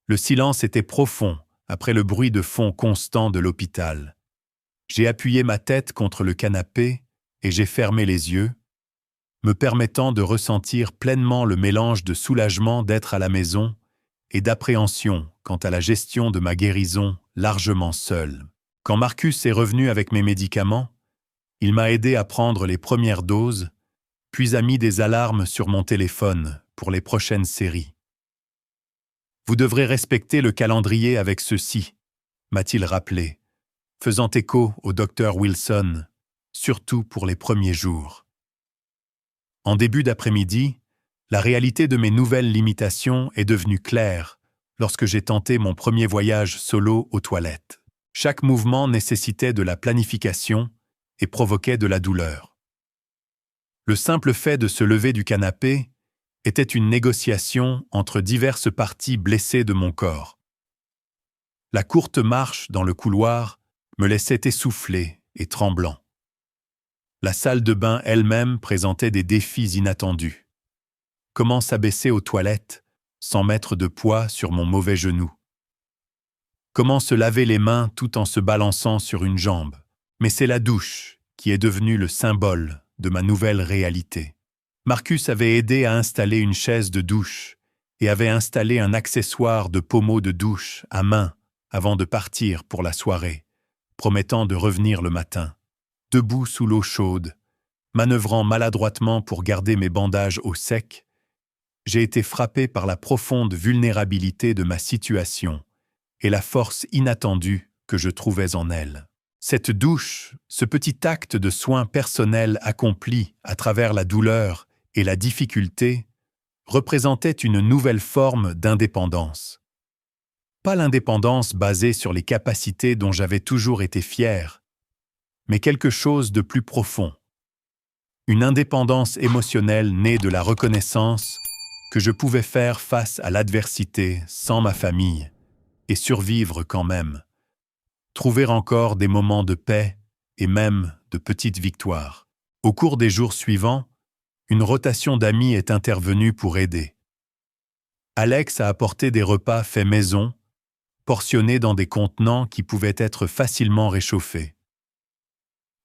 Le silence était profond après le bruit de fond constant de l'hôpital. J'ai appuyé ma tête contre le canapé et j'ai fermé les yeux, me permettant de ressentir pleinement le mélange de soulagement d'être à la maison et d'appréhension quant à la gestion de ma guérison largement seule. Quand Marcus est revenu avec mes médicaments, il m'a aidé à prendre les premières doses, puis a mis des alarmes sur mon téléphone pour les prochaines séries. « Vous devrez respecter le calendrier avec ceci », m'a-t-il rappelé, faisant écho au docteur Wilson, surtout pour les premiers jours. En début d'après-midi, la réalité de mes nouvelles limitations est devenue claire lorsque j'ai tenté mon premier voyage solo aux toilettes. Chaque mouvement nécessitait de la planification et provoquait de la douleur. Le simple fait de se lever du canapé était une négociation entre diverses parties blessées de mon corps. La courte marche dans le couloir me laissait essoufflé et tremblant. La salle de bain elle-même présentait des défis inattendus. Comment s'abaisser aux toilettes sans mettre de poids sur mon mauvais genou? Comment se laver les mains tout en se balançant sur une jambe? Mais c'est la douche qui est devenue le symbole de ma nouvelle réalité. Marcus avait aidé à installer une chaise de douche et avait installé un accessoire de pommeau de douche à main avant de partir pour la soirée, promettant de revenir le matin. Debout sous l'eau chaude, manœuvrant maladroitement pour garder mes bandages au sec, j'ai été frappé par la profonde vulnérabilité de ma situation et la force inattendue que je trouvais en elle. Cette douche, ce petit acte de soin personnel accompli à travers la douleur et la difficulté, représentait une nouvelle forme d'indépendance. Pas l'indépendance basée sur les capacités dont j'avais toujours été fier, mais quelque chose de plus profond. Une indépendance émotionnelle née de la reconnaissance que je pouvais faire face à l'adversité sans ma famille et survivre quand même. Trouver encore des moments de paix et même de petites victoires. Au cours des jours suivants, une rotation d'amis est intervenue pour aider. Alex a apporté des repas faits maison, portionnés dans des contenants qui pouvaient être facilement réchauffés.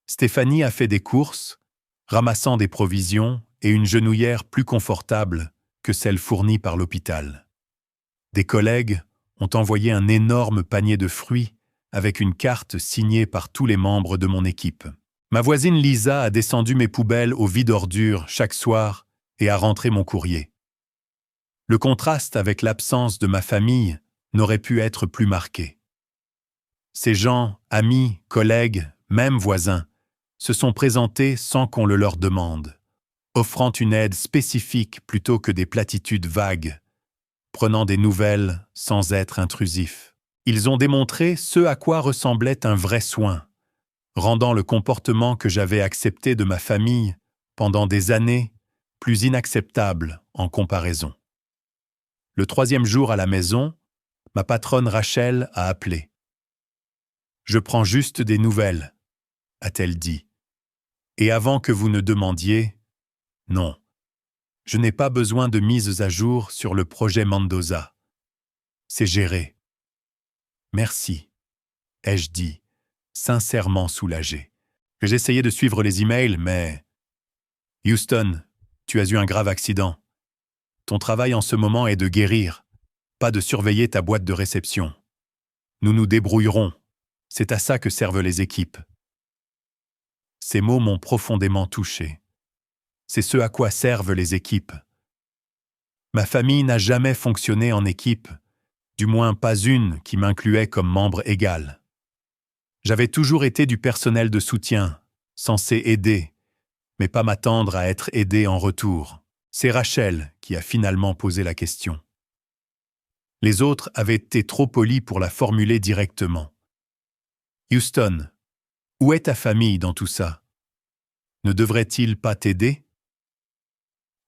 Stéphanie a fait des courses, ramassant des provisions et une genouillère plus confortable que celle fournie par l'hôpital. Des collègues ont envoyé un énorme panier de fruits avec une carte signée par tous les membres de mon équipe. Ma voisine Lisa a descendu mes poubelles au vide-ordures chaque soir et a rentré mon courrier. Le contraste avec l'absence de ma famille n'aurait pu être plus marqué. Ces gens, amis, collègues, même voisins, se sont présentés sans qu'on le leur demande, offrant une aide spécifique plutôt que des platitudes vagues, prenant des nouvelles sans être intrusifs. Ils ont démontré ce à quoi ressemblait un vrai soin, rendant le comportement que j'avais accepté de ma famille pendant des années plus inacceptable en comparaison. Le 3e jour à la maison, ma patronne Rachel a appelé. « Je prends juste des nouvelles », a-t-elle dit. « Et avant que vous ne demandiez, non, je n'ai pas besoin de mises à jour sur le projet Mendoza. C'est géré. » « Merci », ai-je dit, sincèrement soulagé. J'essayais de suivre les emails, mais... « Houston, tu as eu un grave accident. Ton travail en ce moment est de guérir, pas de surveiller ta boîte de réception. Nous nous débrouillerons. C'est à ça que servent les équipes. » Ces mots m'ont profondément touché. C'est ce à quoi servent les équipes. Ma famille n'a jamais fonctionné en équipe, du moins pas une qui m'incluait comme membre égal. J'avais toujours été du personnel de soutien, censé aider, mais pas m'attendre à être aidé en retour. C'est Rachel qui a finalement posé la question. Les autres avaient été trop polis pour la formuler directement. « Houston, où est ta famille dans tout ça? Ne devrait-il pas t'aider ?»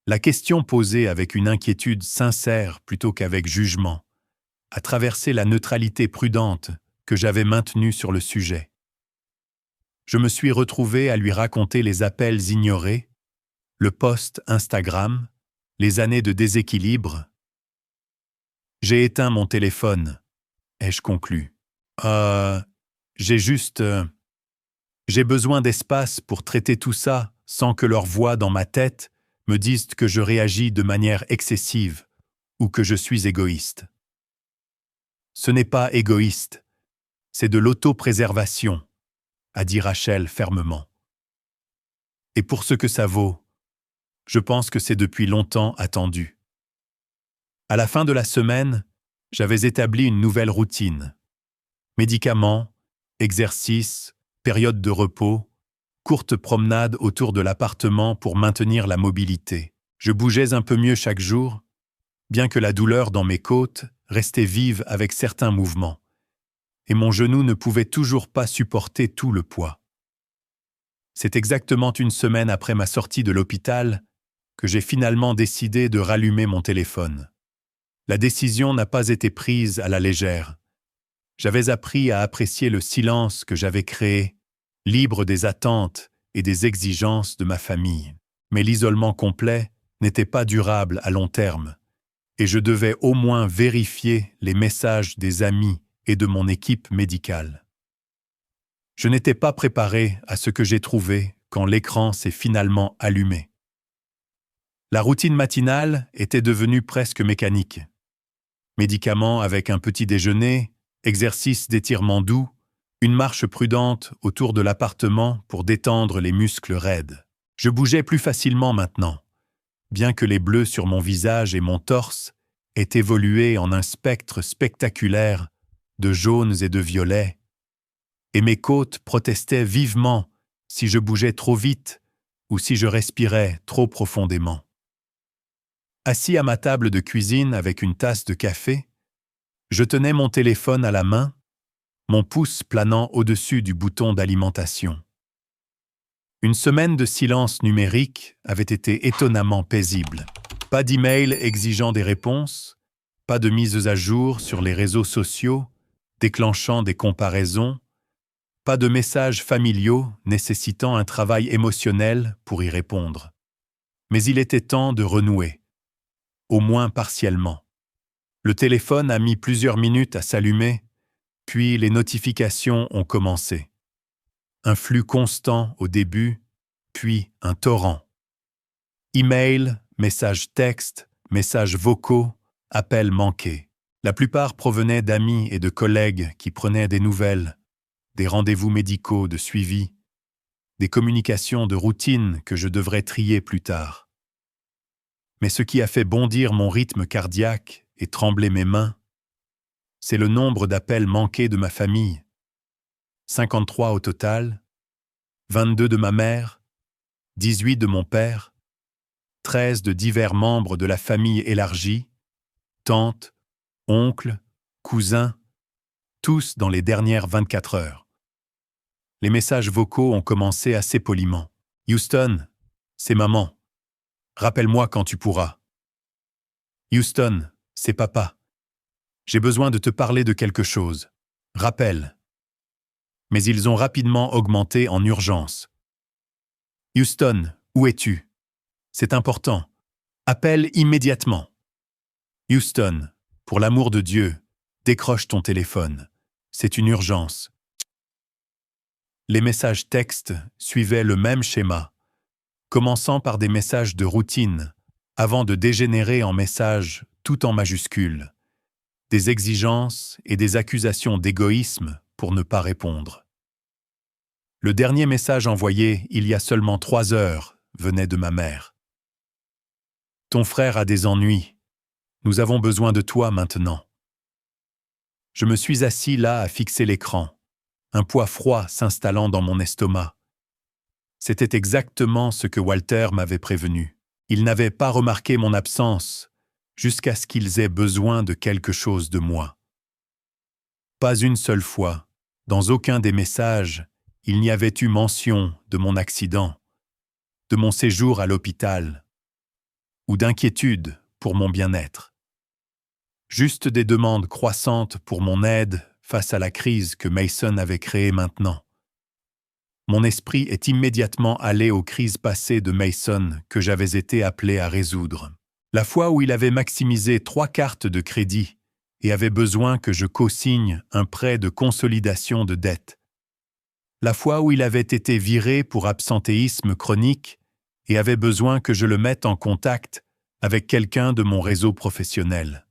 La question posée avec une inquiétude sincère plutôt qu'avec jugement a traversé la neutralité prudente que j'avais maintenue sur le sujet. Je me suis retrouvé à lui raconter les appels ignorés, le post Instagram, les années de déséquilibre. J'ai éteint mon téléphone, ai-je conclu. J'ai besoin d'espace pour traiter tout ça sans que leur voix dans ma tête me dise que je réagis de manière excessive ou que je suis égoïste. Ce n'est pas égoïste, c'est de l'autopréservation, a dit Rachel fermement. Et pour ce que ça vaut, je pense que c'est depuis longtemps attendu. À la fin de la semaine, j'avais établi une nouvelle routine. Médicaments, exercices, période de repos, courtes promenades autour de l'appartement pour maintenir la mobilité. Je bougeais un peu mieux chaque jour, bien que la douleur dans mes côtes restait vive avec certains mouvements, et mon genou ne pouvait toujours pas supporter tout le poids. C'est exactement une semaine après ma sortie de l'hôpital que j'ai finalement décidé de rallumer mon téléphone. La décision n'a pas été prise à la légère. J'avais appris à apprécier le silence que j'avais créé, libre des attentes et des exigences de ma famille. Mais l'isolement complet n'était pas durable à long terme, et je devais au moins vérifier les messages des amis et de mon équipe médicale. Je n'étais pas préparé à ce que j'ai trouvé quand l'écran s'est finalement allumé. La routine matinale était devenue presque mécanique. Médicaments avec un petit déjeuner, exercices d'étirement doux, une marche prudente autour de l'appartement pour détendre les muscles raides. Je bougeais plus facilement maintenant, bien que les bleus sur mon visage et mon torse aient évolué en un spectre spectaculaire de jaunes et de violets, et mes côtes protestaient vivement si je bougeais trop vite ou si je respirais trop profondément. Assis à ma table de cuisine avec une tasse de café, je tenais mon téléphone à la main, mon pouce planant au-dessus du bouton d'alimentation. Une semaine de silence numérique avait été étonnamment paisible. Pas d'email exigeant des réponses, pas de mise à jour sur les réseaux sociaux, déclenchant des comparaisons, pas de messages familiaux nécessitant un travail émotionnel pour y répondre. Mais il était temps de renouer, au moins partiellement. Le téléphone a mis plusieurs minutes à s'allumer, puis les notifications ont commencé. Un flux constant au début, puis un torrent. Email, messages textes, messages vocaux, appels manqués. La plupart provenaient d'amis et de collègues qui prenaient des nouvelles, des rendez-vous médicaux de suivi, des communications de routine que je devrais trier plus tard. Mais ce qui a fait bondir mon rythme cardiaque et trembler mes mains, c'est le nombre d'appels manqués de ma famille. 53 au total, 22 de ma mère, 18 de mon père, 13 de divers membres de la famille élargie, tantes, oncles, cousins, tous dans les dernières 24 heures. Les messages vocaux ont commencé assez poliment. « Houston, c'est maman. Rappelle-moi quand tu pourras. »« Houston, c'est papa. J'ai besoin de te parler de quelque chose. Rappelle. » Mais ils ont rapidement augmenté en urgence. « Houston, où es-tu? C'est important. Appelle immédiatement. »« Houston, pour l'amour de Dieu, décroche ton téléphone. C'est une urgence. » Les messages textes suivaient le même schéma, commençant par des messages de routine, avant de dégénérer en messages tout en majuscules, des exigences et des accusations d'égoïsme pour ne pas répondre. Le dernier message envoyé il y a seulement 3 heures venait de ma mère. « Ton frère a des ennuis. Nous avons besoin de toi maintenant. » Je me suis assis là à fixer l'écran, un poids froid s'installant dans mon estomac. C'était exactement ce que Walter m'avait prévenu. Ils n'avaient pas remarqué mon absence jusqu'à ce qu'ils aient besoin de quelque chose de moi. Pas une seule fois, dans aucun des messages, il n'y avait eu mention de mon accident, de mon séjour à l'hôpital, ou d'inquiétude pour mon bien-être. Juste des demandes croissantes pour mon aide face à la crise que Mason avait créée maintenant. Mon esprit est immédiatement allé aux crises passées de Mason que j'avais été appelé à résoudre. La fois où il avait maximisé 3 cartes de crédit et avait besoin que je co-signe un prêt de consolidation de dette. La fois où il avait été viré pour absentéisme chronique et avait besoin que je le mette en contact avec quelqu'un de mon réseau professionnel.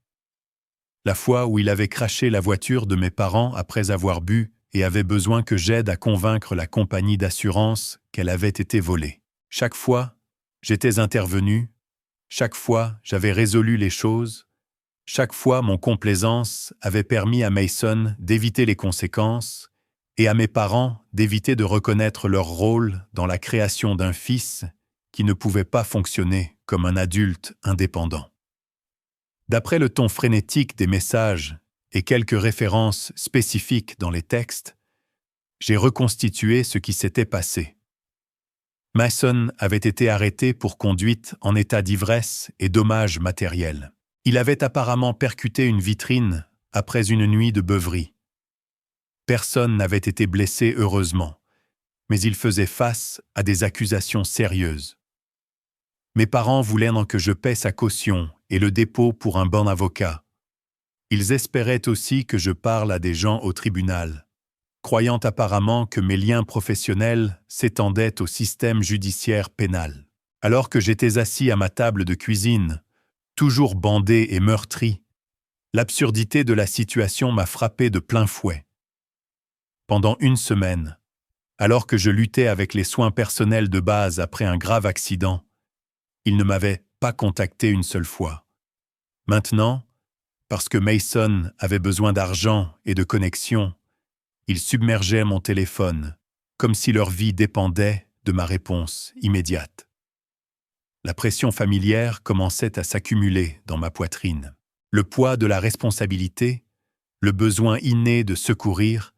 La fois où il avait crashé la voiture de mes parents après avoir bu et avait besoin que j'aide à convaincre la compagnie d'assurance qu'elle avait été volée. Chaque fois, j'étais intervenu, chaque fois, j'avais résolu les choses, chaque fois, mon complaisance avait permis à Mason d'éviter les conséquences et à mes parents d'éviter de reconnaître leur rôle dans la création d'un fils qui ne pouvait pas fonctionner comme un adulte indépendant. D'après le ton frénétique des messages et quelques références spécifiques dans les textes, j'ai reconstitué ce qui s'était passé. Mason avait été arrêté pour conduite en état d'ivresse et dommages matériels. Il avait apparemment percuté une vitrine après une nuit de beuverie. Personne n'avait été blessé heureusement, mais il faisait face à des accusations sérieuses. Mes parents voulaient que je paie sa caution et le dépôt pour un bon avocat. Ils espéraient aussi que je parle à des gens au tribunal, croyant apparemment que mes liens professionnels s'étendaient au système judiciaire pénal. Alors que j'étais assis à ma table de cuisine, toujours bandé et meurtri, l'absurdité de la situation m'a frappé de plein fouet. Pendant 1 semaine, alors que je luttais avec les soins personnels de base après un grave accident, il ne m'avait pas contacté une seule fois. Maintenant, parce que Mason avait besoin d'argent et de connexion, ils submergeaient mon téléphone, comme si leur vie dépendait de ma réponse immédiate. La pression familière commençait à s'accumuler dans ma poitrine. Le poids de la responsabilité, le besoin inné de secourir,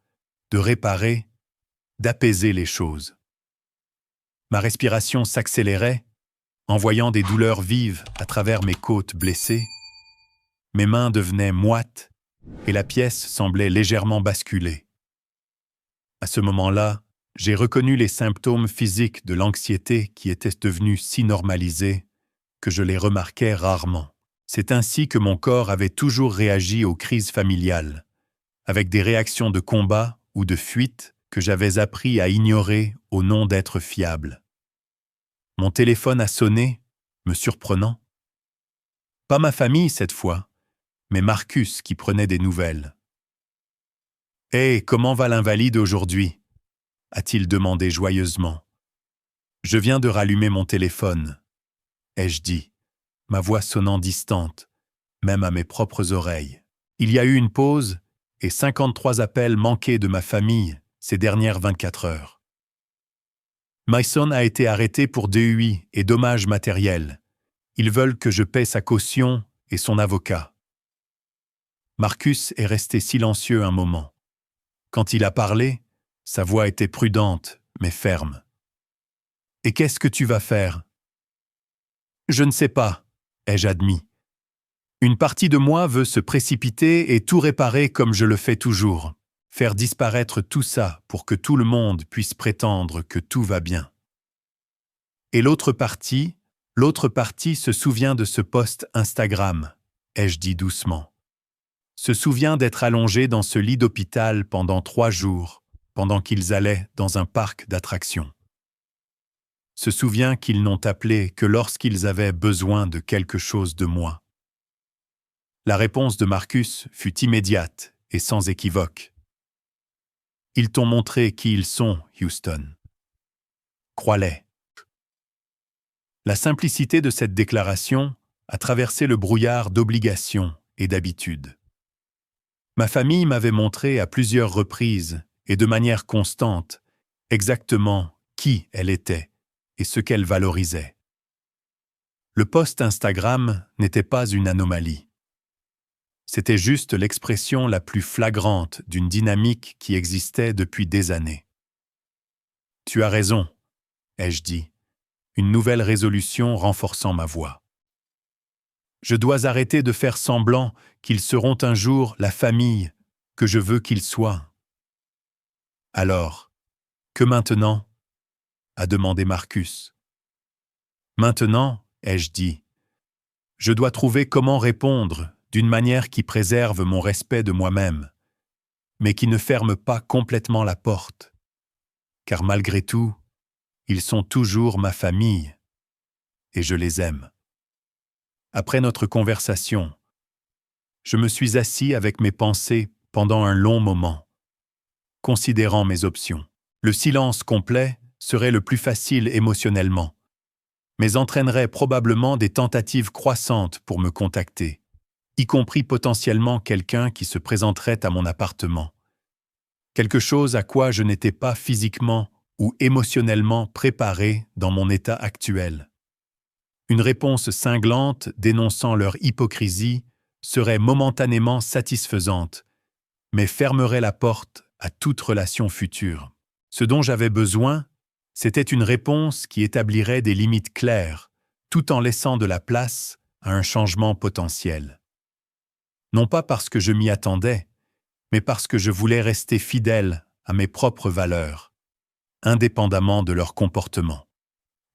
de réparer, d'apaiser les choses. Ma respiration s'accélérait, envoyant des douleurs vives à travers mes côtes blessées. Mes mains devenaient moites et la pièce semblait légèrement basculer. À ce moment-là, j'ai reconnu les symptômes physiques de l'anxiété qui étaient devenus si normalisés que je les remarquais rarement. C'est ainsi que mon corps avait toujours réagi aux crises familiales, avec des réactions de combat ou de fuite que j'avais appris à ignorer au nom d'être fiable. Mon téléphone a sonné, me surprenant. Pas ma famille cette fois, mais Marcus qui prenait des nouvelles. « Hé, comment va l'invalide aujourd'hui » a-t-il demandé joyeusement. « Je viens de rallumer mon téléphone, » ai-je dit, ma voix sonnant distante, même à mes propres oreilles. Il y a eu une pause et 53 appels manqués de ma famille ces dernières 24 heures. Mason a été arrêté pour DUI et dommages matériels. Ils veulent que je paie sa caution et son avocat. Marcus est resté silencieux un moment. Quand il a parlé, sa voix était prudente, mais ferme. « Et qu'est-ce que tu vas faire ?»« Je ne sais pas, » ai-je admis. Une partie de moi veut se précipiter et tout réparer comme je le fais toujours. Faire disparaître tout ça pour que tout le monde puisse prétendre que tout va bien. Et l'autre partie se souvient de ce post Instagram, ai-je dit doucement. Se souvient d'être allongé dans ce lit d'hôpital pendant 3 jours, pendant qu'ils allaient dans un parc d'attractions. Se souvient qu'ils n'ont appelé que lorsqu'ils avaient besoin de quelque chose de moi. La réponse de Marcus fut immédiate et sans équivoque. Ils t'ont montré qui ils sont, Houston. Crois-les. La simplicité de cette déclaration a traversé le brouillard d'obligations et d'habitudes. Ma famille m'avait montré à plusieurs reprises et de manière constante exactement qui elle était et ce qu'elle valorisait. Le post Instagram n'était pas une anomalie. C'était juste l'expression la plus flagrante d'une dynamique qui existait depuis des années. « Tu as raison », ai-je dit, une nouvelle résolution renforçant ma voix. Je dois arrêter de faire semblant qu'ils seront un jour la famille que je veux qu'ils soient. Alors, que maintenant ? A demandé Marcus. Maintenant, ai-je dit, je dois trouver comment répondre d'une manière qui préserve mon respect de moi-même, mais qui ne ferme pas complètement la porte. Car malgré tout, ils sont toujours ma famille, et je les aime. Après notre conversation, je me suis assis avec mes pensées pendant un long moment, considérant mes options. Le silence complet serait le plus facile émotionnellement, mais entraînerait probablement des tentatives croissantes pour me contacter, y compris potentiellement quelqu'un qui se présenterait à mon appartement. Quelque chose à quoi je n'étais pas physiquement ou émotionnellement préparé dans mon état actuel. Une réponse cinglante dénonçant leur hypocrisie serait momentanément satisfaisante, mais fermerait la porte à toute relation future. Ce dont j'avais besoin, c'était une réponse qui établirait des limites claires, tout en laissant de la place à un changement potentiel. Non pas parce que je m'y attendais, mais parce que je voulais rester fidèle à mes propres valeurs, indépendamment de leur comportement.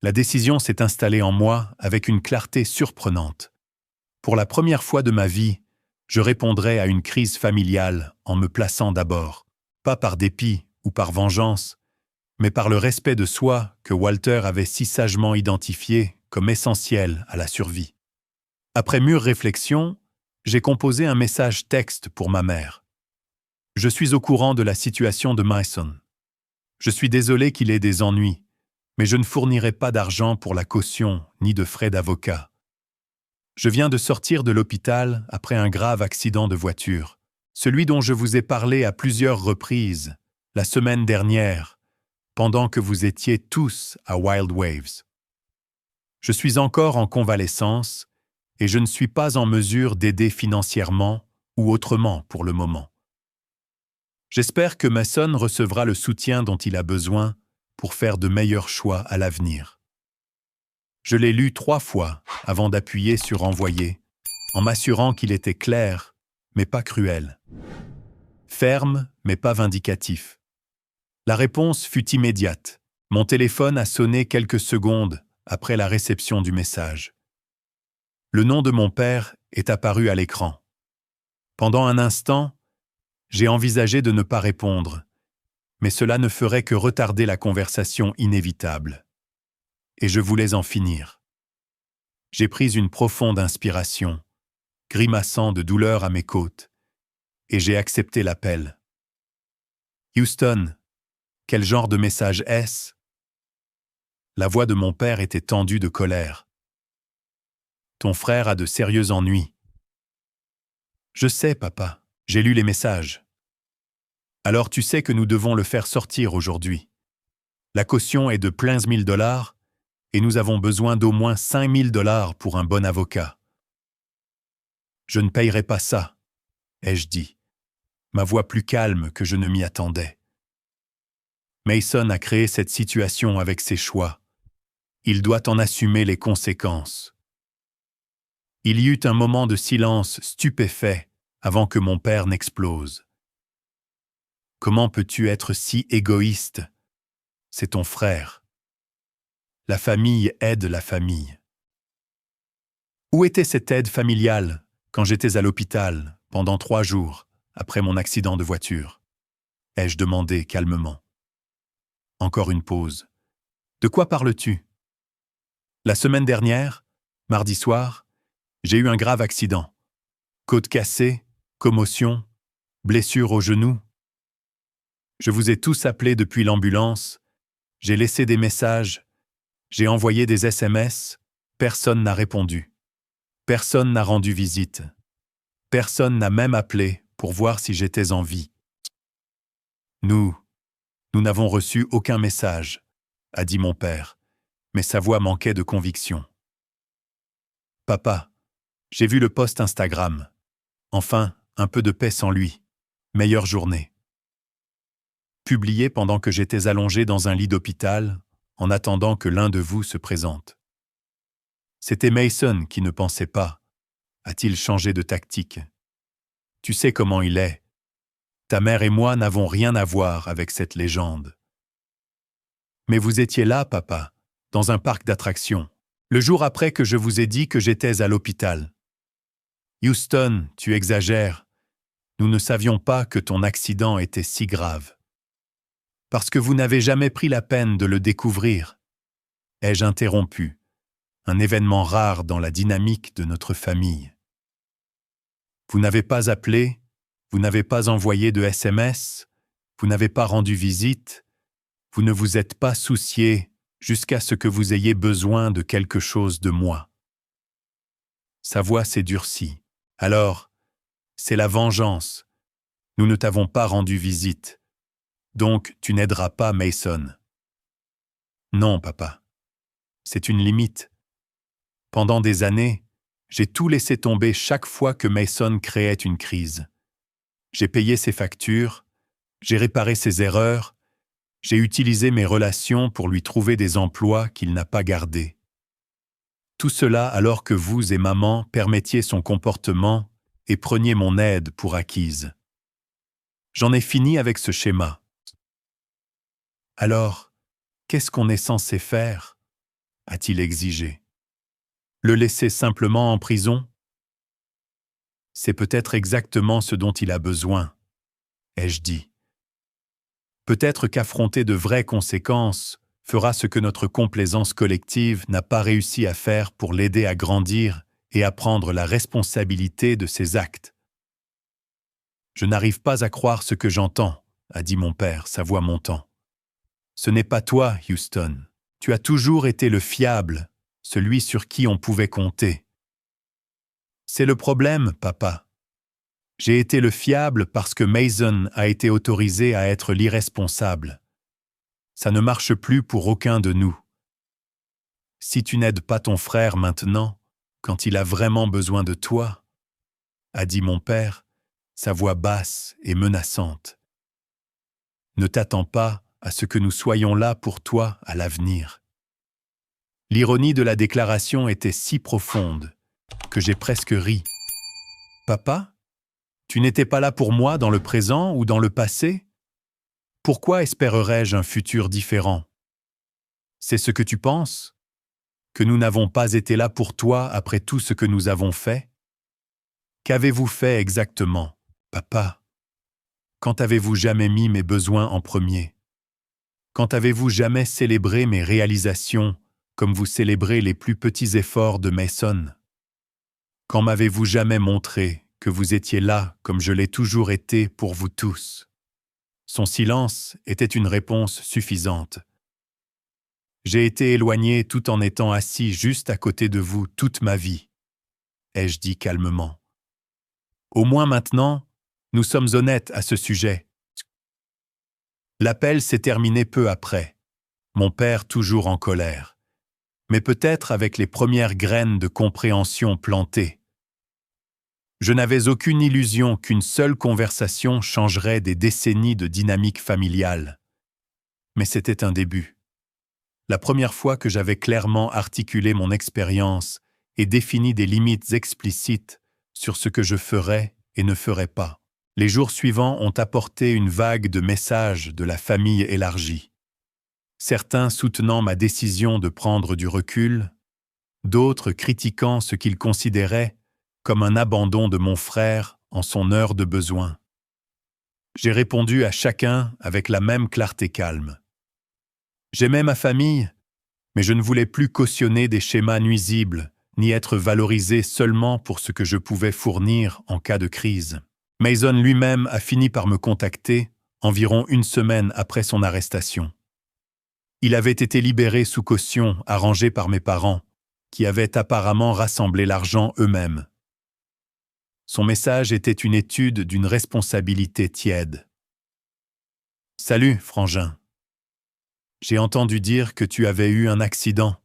La décision s'est installée en moi avec une clarté surprenante. Pour la première fois de ma vie, je répondrai à une crise familiale en me plaçant d'abord, pas par dépit ou par vengeance, mais par le respect de soi que Walter avait si sagement identifié comme essentiel à la survie. Après mûre réflexion, j'ai composé un message texte pour ma mère. Je suis au courant de la situation de Mason. Je suis désolé qu'il ait des ennuis, mais je ne fournirai pas d'argent pour la caution ni de frais d'avocat. Je viens de sortir de l'hôpital après un grave accident de voiture, celui dont je vous ai parlé à plusieurs reprises, la semaine dernière, pendant que vous étiez tous à Wild Waves. Je suis encore en convalescence et je ne suis pas en mesure d'aider financièrement ou autrement pour le moment. J'espère que Mason recevra le soutien dont il a besoin pour faire de meilleurs choix à l'avenir. Je l'ai lu 3 fois avant d'appuyer sur envoyer, en m'assurant qu'il était clair, mais pas cruel. Ferme, mais pas vindicatif. La réponse fut immédiate. Mon téléphone a sonné quelques secondes après la réception du message. Le nom de mon père est apparu à l'écran. Pendant un instant, j'ai envisagé de ne pas répondre, mais cela ne ferait que retarder la conversation inévitable. Et je voulais en finir. J'ai pris une profonde inspiration, grimaçant de douleur à mes côtes, et j'ai accepté l'appel. « Houston, quel genre de message est-ce » La voix de mon père était tendue de colère. « Ton frère a de sérieux ennuis. »« Je sais, papa, j'ai lu les messages. »« Alors tu sais que nous devons le faire sortir aujourd'hui. La caution est de plein $1000 et nous avons besoin d'au moins $5000 pour un bon avocat. »« Je ne payerai pas ça, » ai-je dit, ma voix plus calme que je ne m'y attendais. Mason a créé cette situation avec ses choix. Il doit en assumer les conséquences. Il y eut un moment de silence stupéfait avant que mon père n'explose. « Comment peux-tu être si égoïste ? C'est ton frère. La famille aide la famille. » Où était cette aide familiale quand j'étais à l'hôpital pendant 3 jours après mon accident de voiture ? Ai-je demandé calmement. Encore une pause. « De quoi parles-tu ? La semaine dernière, mardi soir, j'ai eu un grave accident. Côte cassée, commotion, blessure au genou. Je vous ai tous appelés depuis l'ambulance, j'ai laissé des messages, j'ai envoyé des SMS, personne n'a répondu. Personne n'a rendu visite. Personne n'a même appelé pour voir si j'étais en vie. Nous n'avons reçu aucun message, a dit mon père, mais sa voix manquait de conviction. Papa, j'ai vu le post Instagram. Enfin, un peu de paix sans lui. Meilleure journée. Publié pendant que j'étais allongé dans un lit d'hôpital, en attendant que l'un de vous se présente. C'était Mason qui ne pensait pas. A-t-il changé de tactique ? Tu sais comment il est. Ta mère et moi n'avons rien à voir avec cette légende. Mais vous étiez là, papa, dans un parc d'attractions, le jour après que je vous ai dit que j'étais à l'hôpital. Houston, tu exagères. Nous ne savions pas que ton accident était si grave. Parce que vous n'avez jamais pris la peine de le découvrir. Ai-je interrompu, un événement rare dans la dynamique de notre famille. Vous n'avez pas appelé, vous n'avez pas envoyé de SMS, vous n'avez pas rendu visite, vous ne vous êtes pas soucié jusqu'à ce que vous ayez besoin de quelque chose de moi. Sa voix s'est durcie. Alors, c'est la vengeance. Nous ne t'avons pas rendu visite. Donc, tu n'aideras pas Mason. Non, papa. C'est une limite. Pendant des années, j'ai tout laissé tomber chaque fois que Mason créait une crise. J'ai payé ses factures, j'ai réparé ses erreurs, j'ai utilisé mes relations pour lui trouver des emplois qu'il n'a pas gardés. Tout cela alors que vous et maman permettiez son comportement et preniez mon aide pour acquise. J'en ai fini avec ce schéma. Alors, qu'est-ce qu'on est censé faire ? A-t-il exigé. Le laisser simplement en prison ? C'est peut-être exactement ce dont il a besoin, ai-je dit. Peut-être qu'affronter de vraies conséquences fera ce que notre complaisance collective n'a pas réussi à faire pour l'aider à grandir et à prendre la responsabilité de ses actes. Je n'arrive pas à croire ce que j'entends, a dit mon père, sa voix montant. Ce n'est pas toi, Houston. Tu as toujours été le fiable, celui sur qui on pouvait compter. C'est le problème, papa. J'ai été le fiable parce que Mason a été autorisé à être l'irresponsable. Ça ne marche plus pour aucun de nous. Si tu n'aides pas ton frère maintenant, quand il a vraiment besoin de toi, a dit mon père, sa voix basse et menaçante. Ne t'attends pas à ce que nous soyons là pour toi à l'avenir. L'ironie de la déclaration était si profonde que j'ai presque ri. Papa, tu n'étais pas là pour moi dans le présent ou dans le passé? Pourquoi espérerais-je un futur différent? C'est ce que tu penses? Que nous n'avons pas été là pour toi après tout ce que nous avons fait? Qu'avez-vous fait exactement, papa? Quand avez-vous jamais mis mes besoins en premier? Quand avez-vous jamais célébré mes réalisations comme vous célébrez les plus petits efforts de Mason? Quand m'avez-vous jamais montré que vous étiez là comme je l'ai toujours été pour vous tous? Son silence était une réponse suffisante. J'ai été éloigné tout en étant assis juste à côté de vous toute ma vie, ai-je dit calmement. Au moins maintenant, nous sommes honnêtes à ce sujet. L'appel s'est terminé peu après, mon père toujours en colère, mais peut-être avec les premières graines de compréhension plantées. Je n'avais aucune illusion qu'une seule conversation changerait des décennies de dynamique familiale. Mais c'était un début. La première fois que j'avais clairement articulé mon expérience et défini des limites explicites sur ce que je ferais et ne ferais pas. Les jours suivants ont apporté une vague de messages de la famille élargie. Certains soutenant ma décision de prendre du recul, d'autres critiquant ce qu'ils considéraient comme un abandon de mon frère en son heure de besoin. J'ai répondu à chacun avec la même clarté calme. J'aimais ma famille, mais je ne voulais plus cautionner des schémas nuisibles, ni être valorisé seulement pour ce que je pouvais fournir en cas de crise. Mason lui-même a fini par me contacter environ une semaine après son arrestation. Il avait été libéré sous caution arrangée par mes parents, qui avaient apparemment rassemblé l'argent eux-mêmes. Son message était une étude d'une responsabilité tiède. « Salut, frangin. J'ai entendu dire que tu avais eu un accident.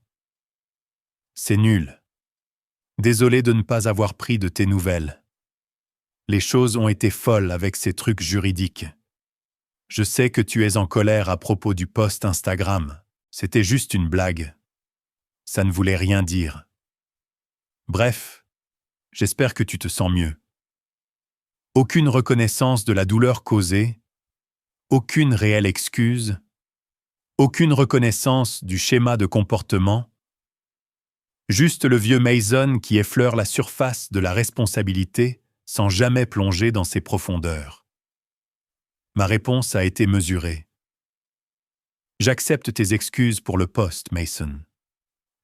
C'est nul. Désolé de ne pas avoir pris de tes nouvelles. Les choses ont été folles avec ces trucs juridiques. Je sais que tu es en colère à propos du post Instagram. C'était juste une blague. Ça ne voulait rien dire. Bref, j'espère que tu te sens mieux. Aucune reconnaissance de la douleur causée, aucune réelle excuse, aucune reconnaissance du schéma de comportement, juste le vieux Mason qui effleure la surface de la responsabilité sans jamais plonger dans ses profondeurs. Ma réponse a été mesurée. J'accepte tes excuses pour le poste, Mason.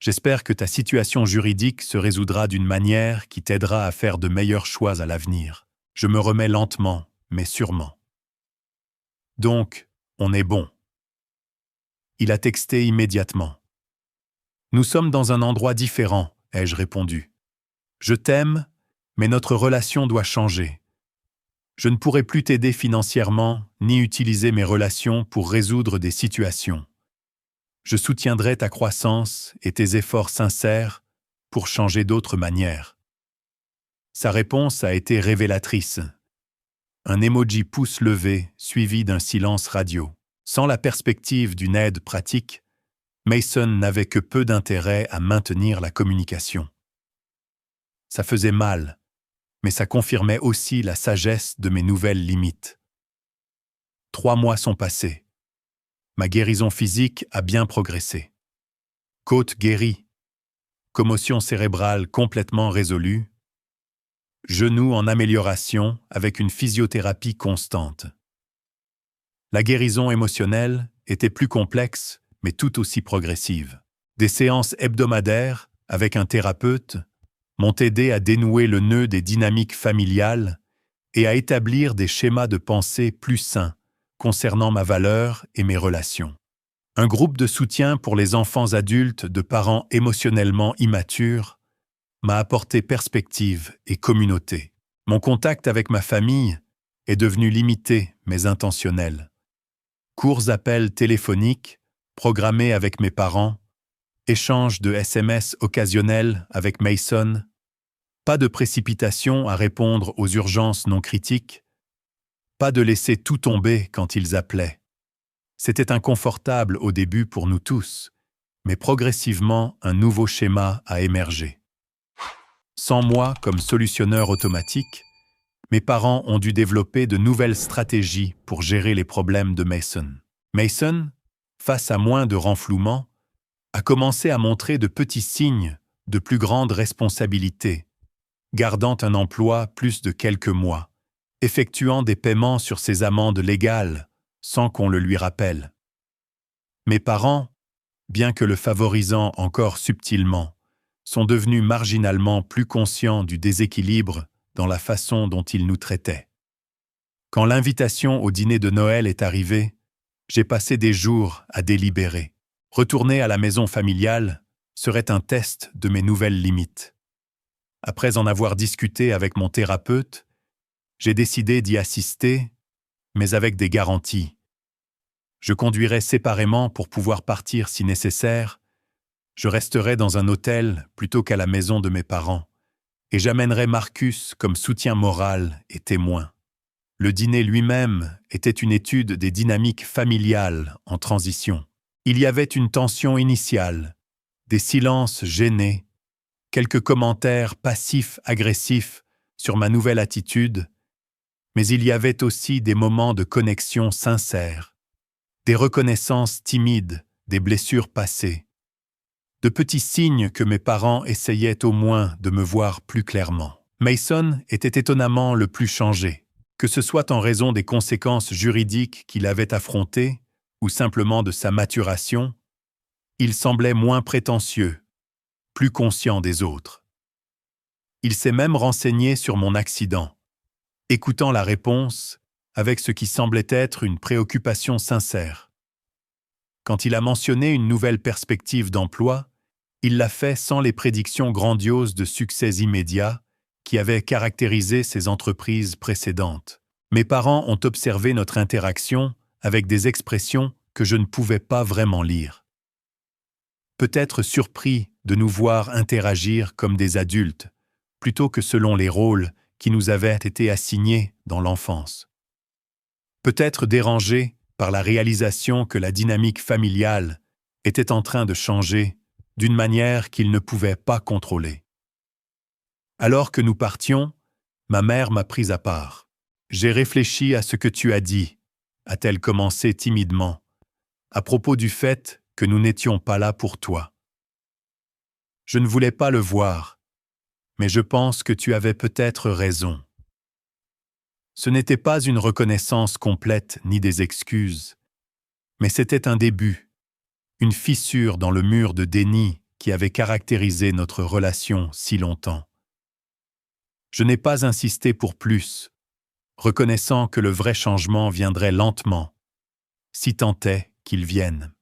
J'espère que ta situation juridique se résoudra d'une manière qui t'aidera à faire de meilleurs choix à l'avenir. Je me remets lentement, mais sûrement. Donc, on est bon. Il a texté immédiatement. Nous sommes dans un endroit différent, ai-je répondu. Je t'aime, mais notre relation doit changer. Je ne pourrai plus t'aider financièrement, ni utiliser mes relations pour résoudre des situations. Je soutiendrai ta croissance et tes efforts sincères pour changer d'autres manières. Sa réponse a été révélatrice. Un emoji pouce levé suivi d'un silence radio. Sans la perspective d'une aide pratique, Mason n'avait que peu d'intérêt à maintenir la communication. Ça faisait mal, mais ça confirmait aussi la sagesse de mes nouvelles limites. 3 mois sont passés. Ma guérison physique a bien progressé. Côte guérie, commotion cérébrale complètement résolue, genou en amélioration avec une physiothérapie constante. La guérison émotionnelle était plus complexe, mais tout aussi progressive. Des séances hebdomadaires avec un thérapeute m'ont aidé à dénouer le nœud des dynamiques familiales et à établir des schémas de pensée plus sains concernant ma valeur et mes relations. Un groupe de soutien pour les enfants adultes de parents émotionnellement immatures m'a apporté perspective et communauté. Mon contact avec ma famille est devenu limité mais intentionnel. Courts appels téléphoniques, programmés avec mes parents, échange de SMS occasionnels avec Mason, pas de précipitation à répondre aux urgences non critiques, pas de laisser tout tomber quand ils appelaient. C'était inconfortable au début pour nous tous, mais progressivement, un nouveau schéma a émergé. Sans moi comme solutionneur automatique, mes parents ont dû développer de nouvelles stratégies pour gérer les problèmes de Mason. Mason, face à moins de renflouement, a commencé à montrer de petits signes de plus grande responsabilité, gardant un emploi plus de quelques mois, effectuant des paiements sur ses amendes légales sans qu'on le lui rappelle. Mes parents, bien que le favorisant encore subtilement, sont devenus marginalement plus conscients du déséquilibre dans la façon dont ils nous traitaient. Quand l'invitation au dîner de Noël est arrivée, j'ai passé des jours à délibérer. Retourner à la maison familiale serait un test de mes nouvelles limites. Après en avoir discuté avec mon thérapeute, j'ai décidé d'y assister, mais avec des garanties. Je conduirai séparément pour pouvoir partir si nécessaire, je resterai dans un hôtel plutôt qu'à la maison de mes parents, et j'amènerai Marcus comme soutien moral et témoin. Le dîner lui-même était une étude des dynamiques familiales en transition. Il y avait une tension initiale, des silences gênés, quelques commentaires passifs-agressifs sur ma nouvelle attitude, mais il y avait aussi des moments de connexion sincère, des reconnaissances timides des blessures passées, de petits signes que mes parents essayaient au moins de me voir plus clairement. Mason était étonnamment le plus changé, que ce soit en raison des conséquences juridiques qu'il avait affrontées ou simplement de sa maturation, il semblait moins prétentieux, plus conscient des autres. Il s'est même renseigné sur mon accident, écoutant la réponse avec ce qui semblait être une préoccupation sincère. Quand il a mentionné une nouvelle perspective d'emploi, il l'a fait sans les prédictions grandioses de succès immédiat qui avaient caractérisé ses entreprises précédentes. Mes parents ont observé notre interaction avec des expressions que je ne pouvais pas vraiment lire. Peut-être surpris de nous voir interagir comme des adultes, plutôt que selon les rôles qui nous avaient été assignés dans l'enfance. Peut-être dérangé par la réalisation que la dynamique familiale était en train de changer d'une manière qu'ils ne pouvaient pas contrôler. Alors que nous partions, ma mère m'a pris à part. « J'ai réfléchi à ce que tu as dit », a-t-elle commencé timidement, à propos du fait que nous n'étions pas là pour toi. Je ne voulais pas le voir, mais je pense que tu avais peut-être raison. Ce n'était pas une reconnaissance complète ni des excuses, mais c'était un début, une fissure dans le mur de déni qui avait caractérisé notre relation si longtemps. Je n'ai pas insisté pour plus, reconnaissant que le vrai changement viendrait lentement, si tant est qu'il vienne.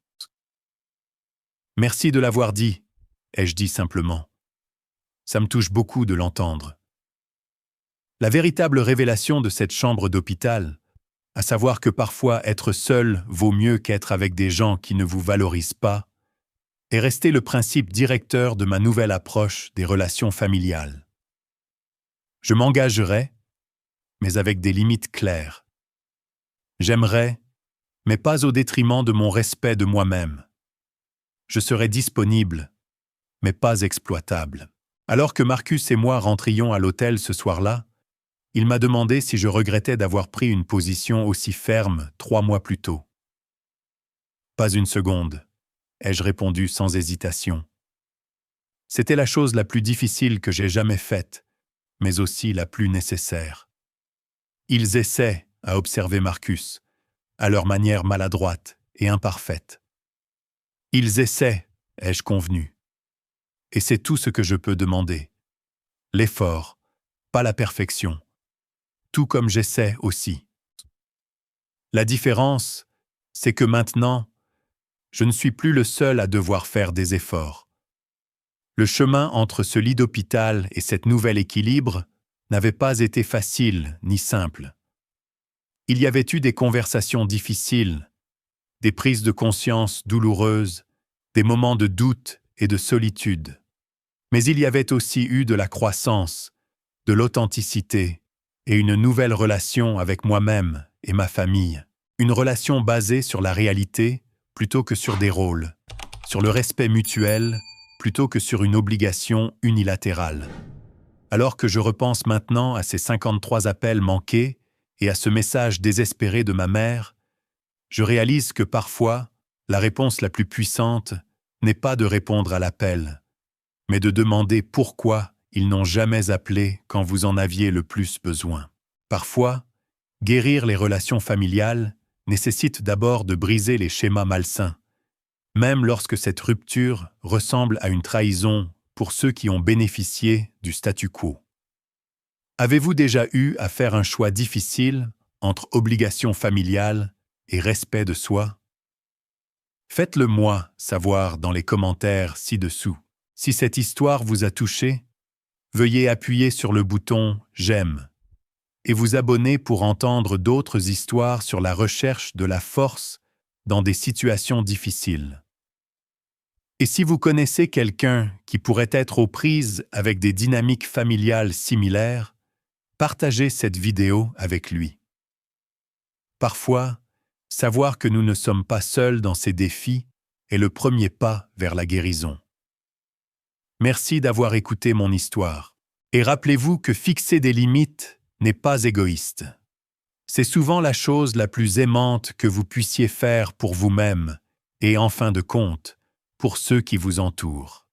« Merci de l'avoir dit », ai-je dit simplement. Ça me touche beaucoup de l'entendre. La véritable révélation de cette chambre d'hôpital, à savoir que parfois être seul vaut mieux qu'être avec des gens qui ne vous valorisent pas, est resté le principe directeur de ma nouvelle approche des relations familiales. Je m'engagerai, mais avec des limites claires. J'aimerais, mais pas au détriment de mon respect de moi-même. Je serai disponible, mais pas exploitable. Alors que Marcus et moi rentrions à l'hôtel ce soir-là, il m'a demandé si je regrettais d'avoir pris une position aussi ferme 3 mois plus tôt. Pas une seconde, ai-je répondu sans hésitation. C'était la chose la plus difficile que j'ai jamais faite, mais aussi la plus nécessaire. Ils essaient à observer Marcus, à leur manière maladroite et imparfaite. Ils essaient, ai-je convenu. Et c'est tout ce que je peux demander. L'effort, pas la perfection. Tout comme j'essaie aussi. La différence, c'est que maintenant, je ne suis plus le seul à devoir faire des efforts. Le chemin entre ce lit d'hôpital et cet nouvel équilibre n'avait pas été facile ni simple. Il y avait eu des conversations difficiles, des prises de conscience douloureuses, des moments de doute et de solitude. Mais il y avait aussi eu de la croissance, de l'authenticité et une nouvelle relation avec moi-même et ma famille. Une relation basée sur la réalité plutôt que sur des rôles, sur le respect mutuel plutôt que sur une obligation unilatérale. Alors que je repense maintenant à ces 53 appels manqués et à ce message désespéré de ma mère, je réalise que parfois, la réponse la plus puissante n'est pas de répondre à l'appel, mais de demander pourquoi ils n'ont jamais appelé quand vous en aviez le plus besoin. Parfois, guérir les relations familiales nécessite d'abord de briser les schémas malsains, même lorsque cette rupture ressemble à une trahison pour ceux qui ont bénéficié du statu quo. Avez-vous déjà eu à faire un choix difficile entre obligation familiale et respect de soi? Faites-le moi savoir dans les commentaires ci-dessous. Si cette histoire vous a touché, veuillez appuyer sur le bouton « J'aime » et vous abonner pour entendre d'autres histoires sur la recherche de la force dans des situations difficiles. Et si vous connaissez quelqu'un qui pourrait être aux prises avec des dynamiques familiales similaires, partagez cette vidéo avec lui. Parfois, savoir que nous ne sommes pas seuls dans ces défis est le premier pas vers la guérison. Merci d'avoir écouté mon histoire. Et rappelez-vous que fixer des limites n'est pas égoïste. C'est souvent la chose la plus aimante que vous puissiez faire pour vous-même et, en fin de compte, pour ceux qui vous entourent.